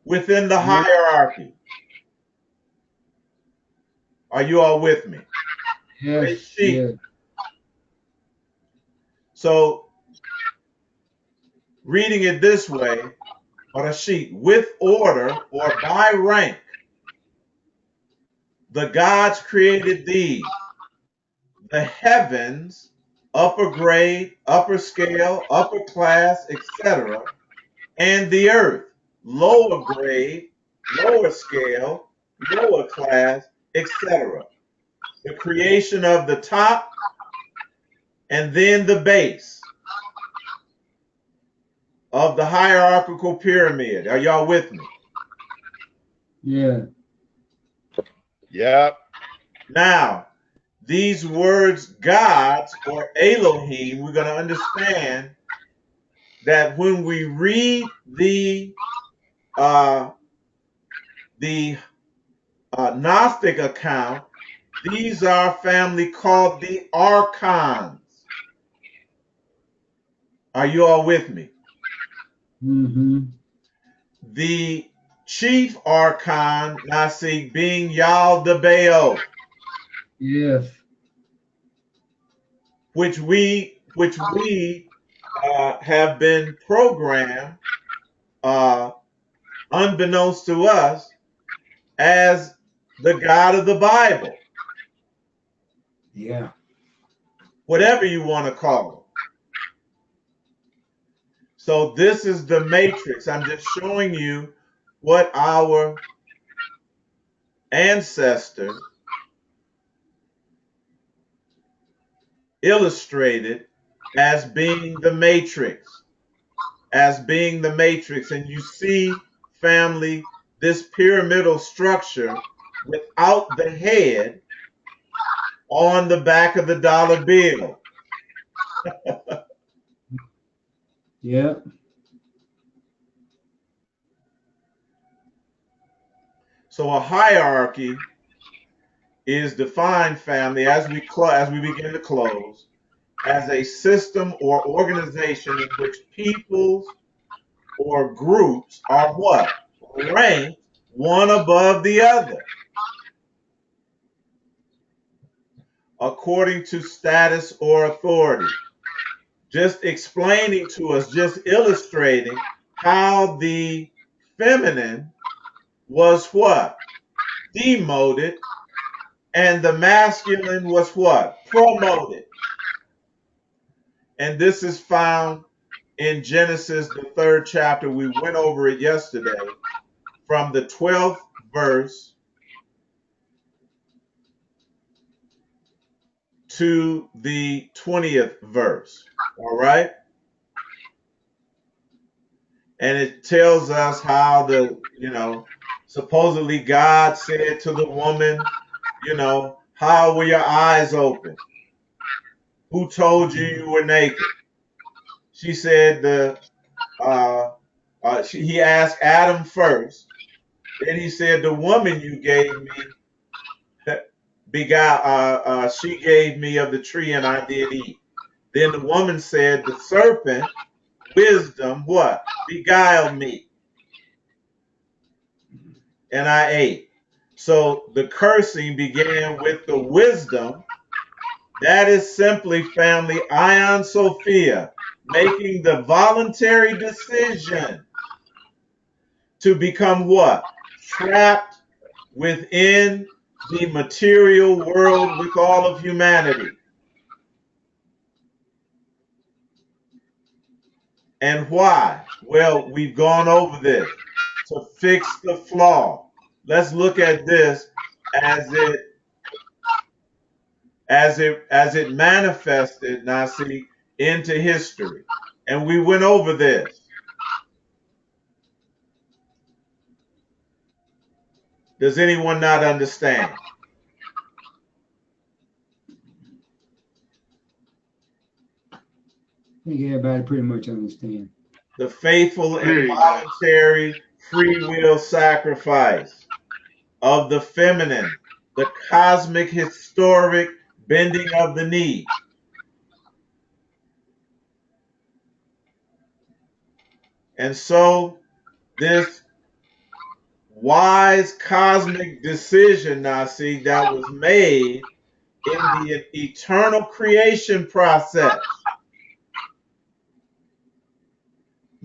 within the Yeah. hierarchy. Are you all with me? Yes. Reshit. Yeah. So reading it this way, Reshit, with order or by rank, the gods created these: the heavens, upper grade, upper scale, upper class, etc., and the earth, lower grade, lower scale, lower class, etc. The creation of the top and then the base of the hierarchical pyramid. Are y'all with me? Yeah. Yep. Now, these words, gods or Elohim, we're going to understand that when we read uh, the Gnostic account, these are family called the archons. Are you all with me? Mm-hmm. The chief archon, Nasik, being Yaldabaoth, Yes. which we have been programmed, unbeknownst to us, as the God of the Bible, Yeah. whatever you want to call him. So this is the matrix. I'm just showing you what our ancestors illustrated as being the matrix, And you see, family, this pyramidal structure without the head on the back of the dollar bill. Yeah. So a hierarchy is defined, family, as we begin to close, as a system or organization in which peoples or groups are what? Ranked one above the other, according to status or authority. Just explaining to us, just illustrating how the feminine was what? Demoted, and the masculine was what? Promoted. And this is found in Genesis, the 3rd chapter. We went over it yesterday, from the 12th verse to the 20th verse. All right? And it tells us how supposedly God said to the woman, how were your eyes open? Who told you you were naked? She said he asked Adam first. Then he said, the woman you gave me, she gave me of the tree and I did eat. Then the woman said, the serpent, wisdom, what? Beguiled me, and I ate. So the cursing began with the wisdom. That is simply, family, Ion Sophia, making the voluntary decision to become what? Trapped within the material world with all of humanity. And why? Well, we've gone over this. To fix the flaw. Let's look at this as it manifested, Nasik, into history. And we went over this. Does anyone not understand? I think everybody pretty much understand. The faithful and voluntary free will sacrifice of the feminine, the cosmic historic bending of the knee. And so this wise cosmic decision, Nasik, that was made in the eternal creation process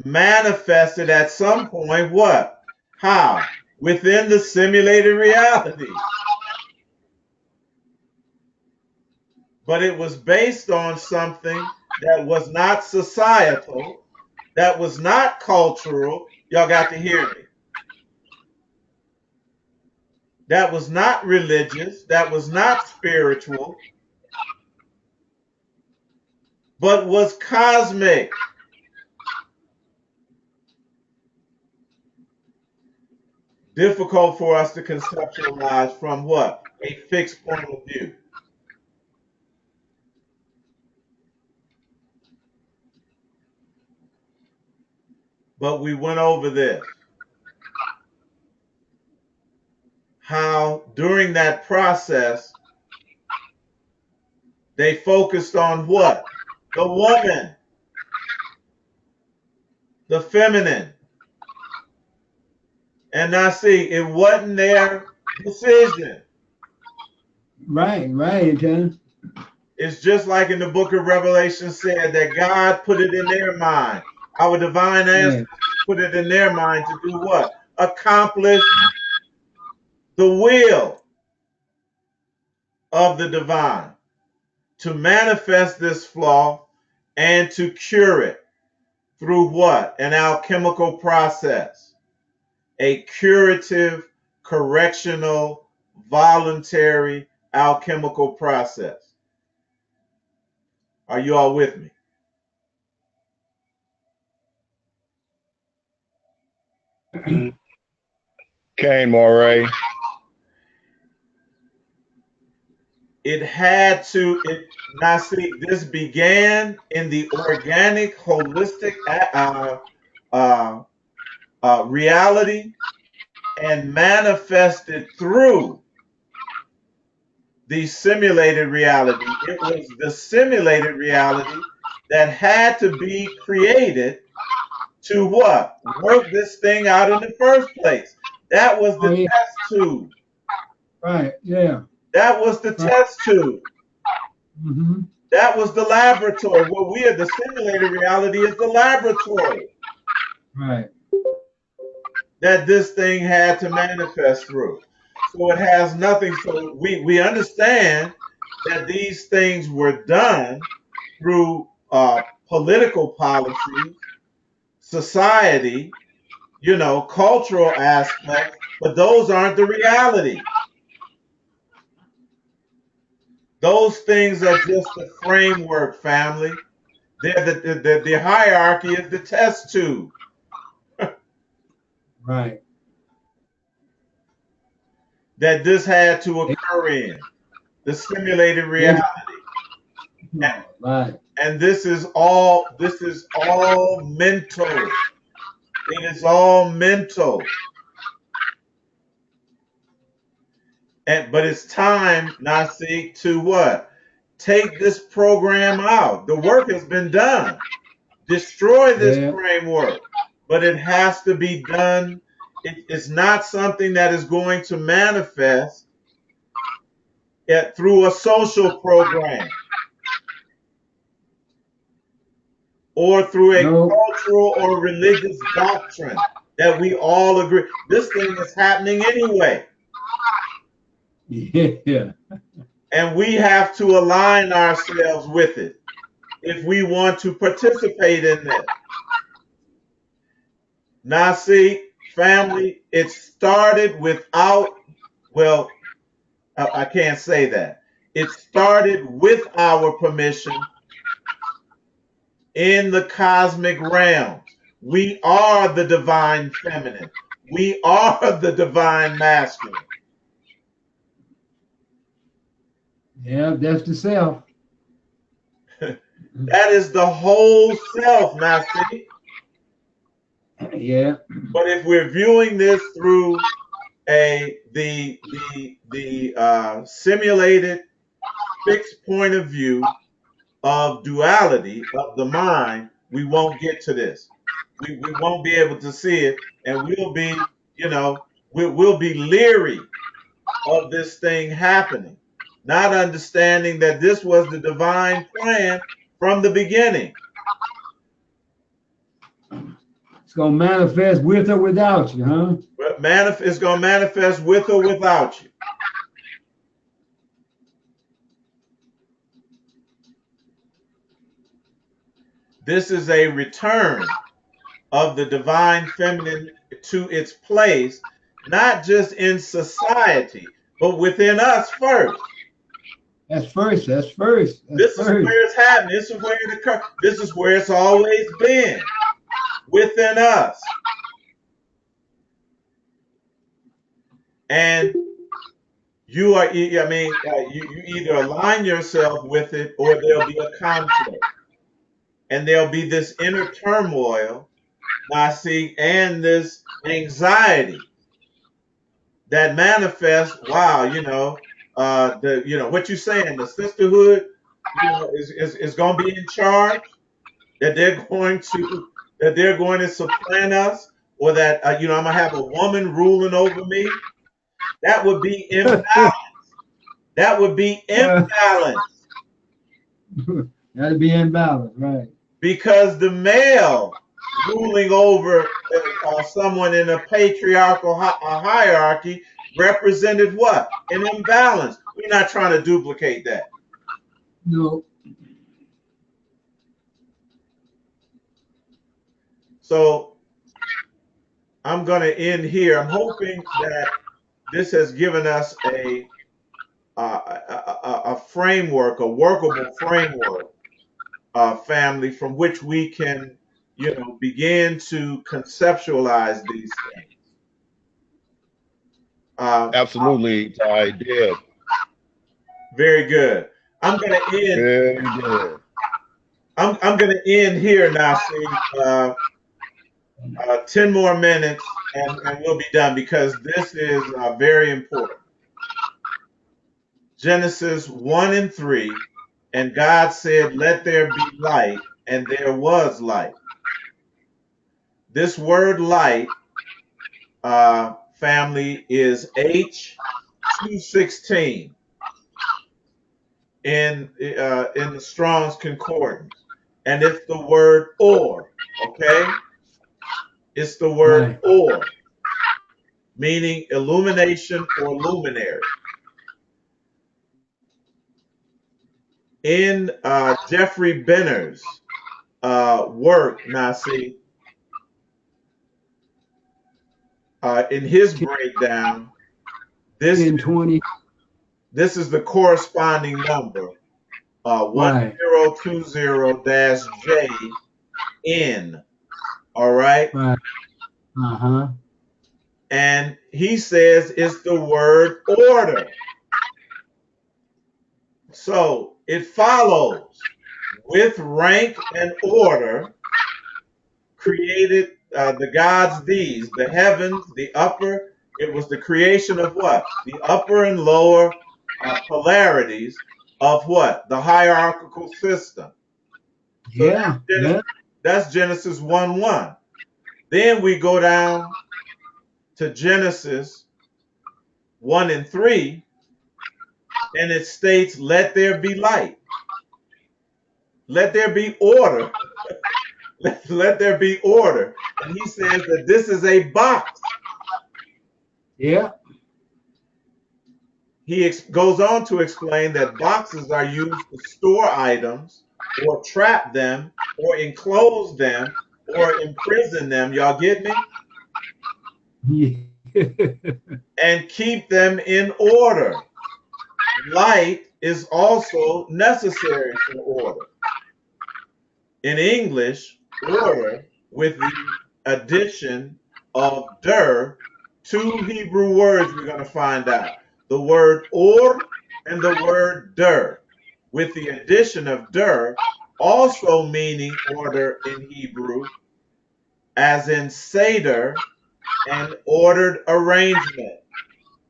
manifested at some point what? How? Within the simulated reality. But it was based on something that was not societal, that was not cultural. Y'all got to hear me. That was not religious, that was not spiritual, but was cosmic. Difficult for us to conceptualize from what? A fixed point of view. But we went over this. How during that process, they focused on what? The woman, the feminine. And now see, it wasn't their decision. Right, Etymology. It's just like in the book of Revelation said that God put it in their mind. Our divine ancestors put it in their mind to do what? Accomplish the will of the divine, to manifest this flaw and to cure it through what? An alchemical process, a curative, correctional, voluntary alchemical process. Are you all with me? Kane Moray. It had to, now see, this began in the organic, holistic reality and manifested through the simulated reality. It was the simulated reality that had to be created to what? Work this thing out in the first place. That was Oh the yeah. test tube. Right. Yeah. That was the Right. test tube. Mm-hmm. That was the laboratory. What we are, the simulated reality is the laboratory Right. that this thing had to manifest through. So it has nothing. So we understand that these things were done through political policies, society, cultural aspects, but those aren't the reality. Those things are just the framework, family. They're the hierarchy is the test tube Right. that this had to occur in, the simulated reality. And, Right. and this is all mental. It is all mental. But it's time, Nasik, to what? Take this program out. The work has been done. Destroy this Yeah. framework. But it has to be done. It's not something that is going to manifest through a social program or through a No. cultural or religious doctrine that we all agree. This thing is happening anyway. Yeah. And we have to align ourselves with it if we want to participate in this. Nasik family, it started without, well, I can't say that. It started with our permission in the cosmic realms. We are the divine feminine. We are the divine masculine. Yeah. That's the self. That is the whole self, Nasik. Yeah. But if we're viewing this through the simulated fixed point of view of duality of the mind, we won't get to this. We won't be able to see it, and we'll be leery of this thing happening, not understanding that this was the divine plan from the beginning. It's gonna manifest with or without you, huh? But it's going to manifest with or without you. This is a return of the divine feminine to its place, not just in society, but within us first. That's first. That's first. That's This is first. where it's happening. This is where it occurs. This is where it's always been, within us. And you either align yourself with it or there'll be a conflict. And there'll be this inner turmoil, Nasik, and this anxiety that manifests. Wow, what you saying? The sisterhood, is going to be in charge. That they're going to supplant us, or that I'm gonna have a woman ruling over me. That would be imbalance. That would be imbalance That'd be in balance, right? because the male ruling over someone in a patriarchal hierarchy represented what? An imbalance. We're not trying to duplicate that. No. So I'm going to end here. I'm hoping that this has given us a framework, a workable framework, family, from which we can, begin to conceptualize these things. Absolutely, I did. Very good. I'm going to end. Very good. I'm going to end here now. See, 10 more minutes, and we'll be done because this is very important. Genesis 1 and 3, and God said, "Let there be light," and there was light. This word light family is H216 in the Strong's Concordance, and it's the word or. Okay, it's the word Right. or, meaning illumination or luminary. In Jeffrey Benner's work, Nasik, in his breakdown, this 1020. this is the corresponding number, Right. 1020-JN. All right, Right. Uh-huh. and he says it's the word order. So it follows, with rank and order created the gods these, the heavens, the upper. It was the creation of what? The upper and lower polarities of what? The hierarchical system. So Yeah. Yeah. that's Genesis 1:1. Then we go down to Genesis 1 and 3, and it states, let there be light. Let there be order. Let there be order. And he says that this is a box. Yeah. He goes on to explain that boxes are used to store items or trap them or enclose them or imprison them. Y'all get me? Yeah. And keep them in order. Light is also necessary for order. In English, order, with the addition of der, two Hebrew words we're going to find out. The word or and the word der, with the addition of der, also meaning order in Hebrew, as in Seder and ordered arrangement.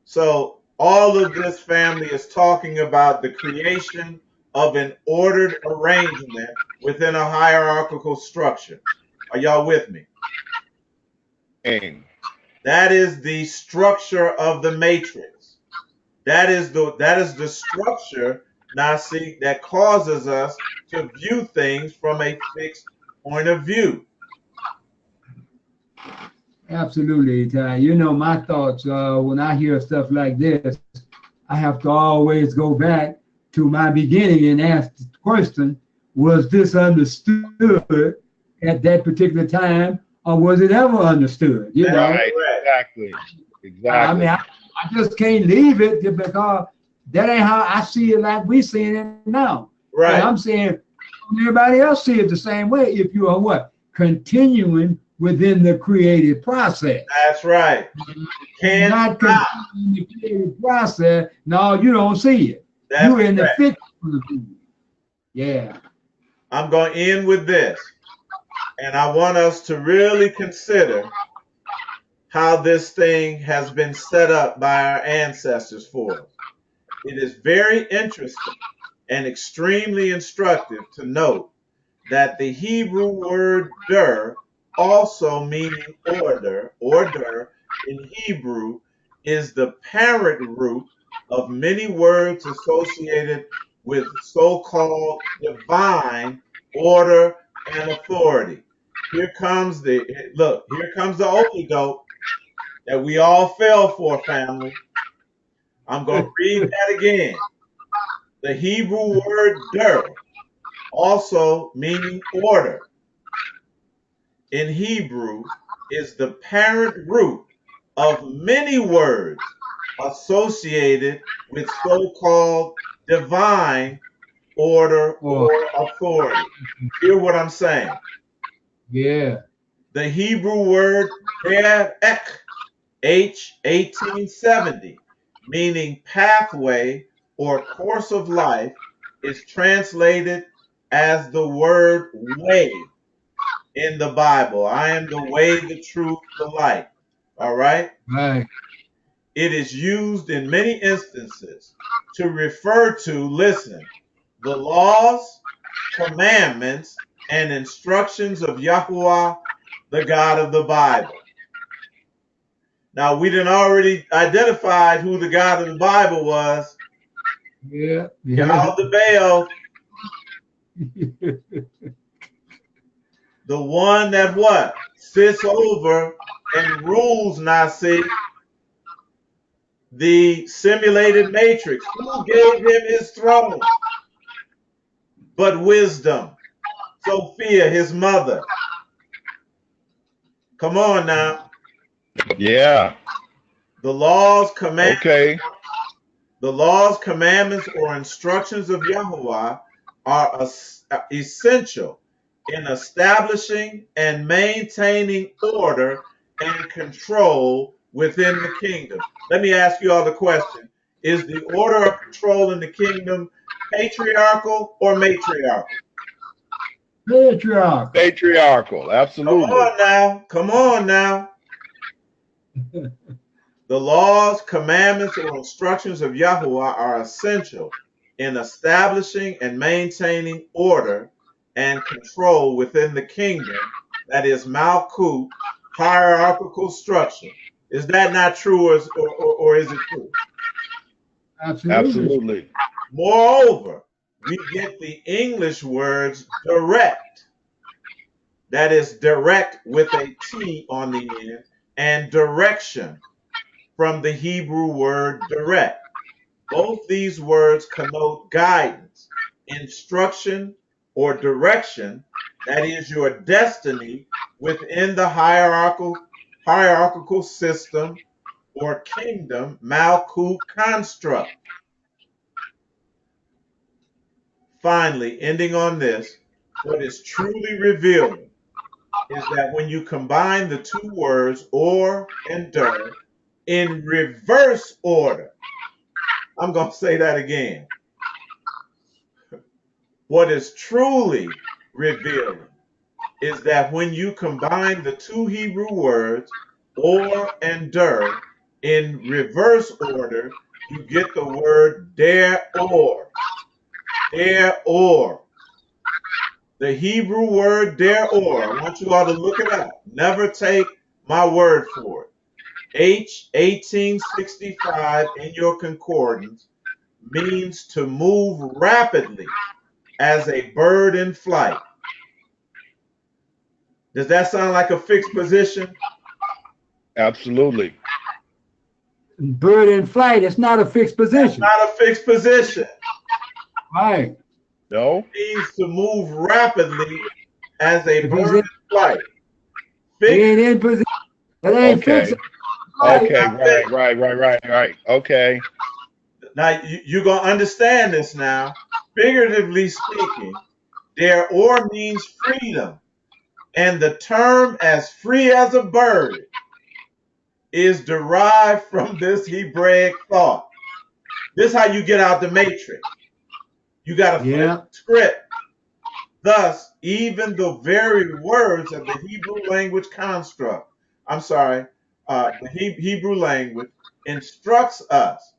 So all of this family is talking about the creation of an ordered arrangement within a hierarchical structure. Are y'all with me? Aim. That is the structure of the matrix. That is the structure, Nasik, that causes us to view things from a fixed point of view. Absolutely, Ty. You know, my thoughts when I hear stuff like this, I have to always go back to my beginning and ask the question, was this understood at that particular time, or was it ever understood? You That's know, Right. correct. Exactly. I mean, Exactly. I just can't leave it because that ain't how I see it like we seeing it now. And Right. I'm saying everybody else see it the same way if you are what? Continuing within the creative process. That's right. You're Can't not stop. continuing the creative process. No, you don't see it. That's You're in the correct. fixed. Yeah. I'm going to end with this. And I want us to really consider how this thing has been set up by our ancestors for us. It is very interesting and extremely instructive to note that the Hebrew word der, also meaning order in Hebrew, is the parent root of many words associated with so-called divine order and authority. Here comes the okey doke that we all fell for, family. I'm going to read that again. The Hebrew word der, also meaning order, in Hebrew is the parent root of many words associated with so-called divine order Or or authority. Hear what I'm saying. yeah. The Hebrew word derek, H1870, meaning pathway or course of life, is translated as the word way in the Bible. I am the way, the truth, the light. All right? Right. It is used in many instances to refer to, listen, the laws, commandments, and instructions of Yahuwah, the God of the Bible. Now we done already identified who the God of the Bible was. Yeah. Yahweh the Baal, the one that what? Sits over and rules Nasik, the simulated matrix. Who gave him his throne? But wisdom. Sophia, his mother. Come on now. Yeah. The laws, commandments, Okay. or instructions of Yahweh are essential in establishing and maintaining order and control within the kingdom. Let me ask you all the question. Is the order of control in the kingdom patriarchal or matriarchal? Patriarch. Patriarchal. Come Absolutely. on now. Come on now. The laws, commandments, or instructions of Yahweh are essential in establishing and maintaining order and control within the kingdom that is Malkut, hierarchical structure. Is that not true, or is it true? Absolutely. Absolutely. Moreover, we get the English words direct, that is direct with a T on the end, and direction from the Hebrew word direct. Both these words connote guidance, instruction, or direction, that is your destiny within the hierarchical system or kingdom Malkut construct. Finally, ending on this, what is truly revealing is that when you combine the two words or and der in reverse order, I'm going to say that again. What is truly revealing is that when you combine the two Hebrew words or and der in reverse order, you get the word der or. Der or. The Hebrew word der or. I want you all to look it up. Never take my word for it. H 1865 in your concordance means to move rapidly as a bird in flight. Does that sound like a fixed position? Absolutely. Bird in flight, it's not a fixed That's position. not a fixed position. Right. No? It means to move rapidly as a If he's bird in, in flight. he Fixed, ain't in position. That ain't fixed. Okay. Right. Okay. not Right. fixed. Right. Right. Right. Right. Okay. Now you're gonna understand this now. Figuratively speaking, there or means freedom, and the term as free as a bird is derived from this Hebraic thought. This is how you get out the matrix. You got to flip Yeah. the script. Thus, even the very words of the Hebrew language construct, the Hebrew language instructs us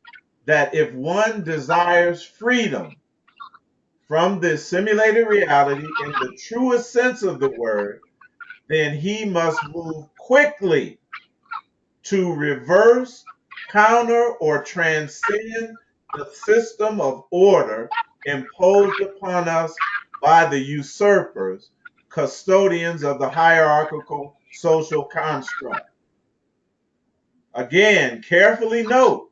that if one desires freedom from this simulated reality in the truest sense of the word, then he must move quickly to reverse, counter, or transcend the system of order imposed upon us by the usurpers, custodians of the hierarchical social construct. Again, carefully note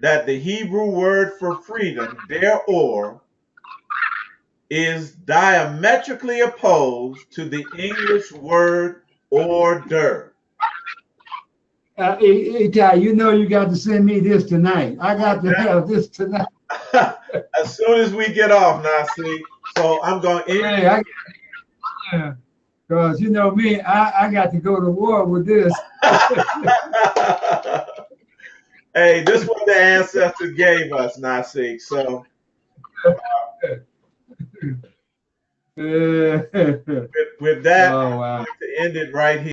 that the Hebrew word for freedom, der or, is diametrically opposed to the English word order. Eitai, you know you got to send me this tonight. I got to have this tonight. As soon as we get off, Nasik. So I'm going to end. Hey, because you know me, I got to go to war with this. Hey, this is what the ancestors gave us, Nasik. So Oh with that, I'm wow. going to end it right here.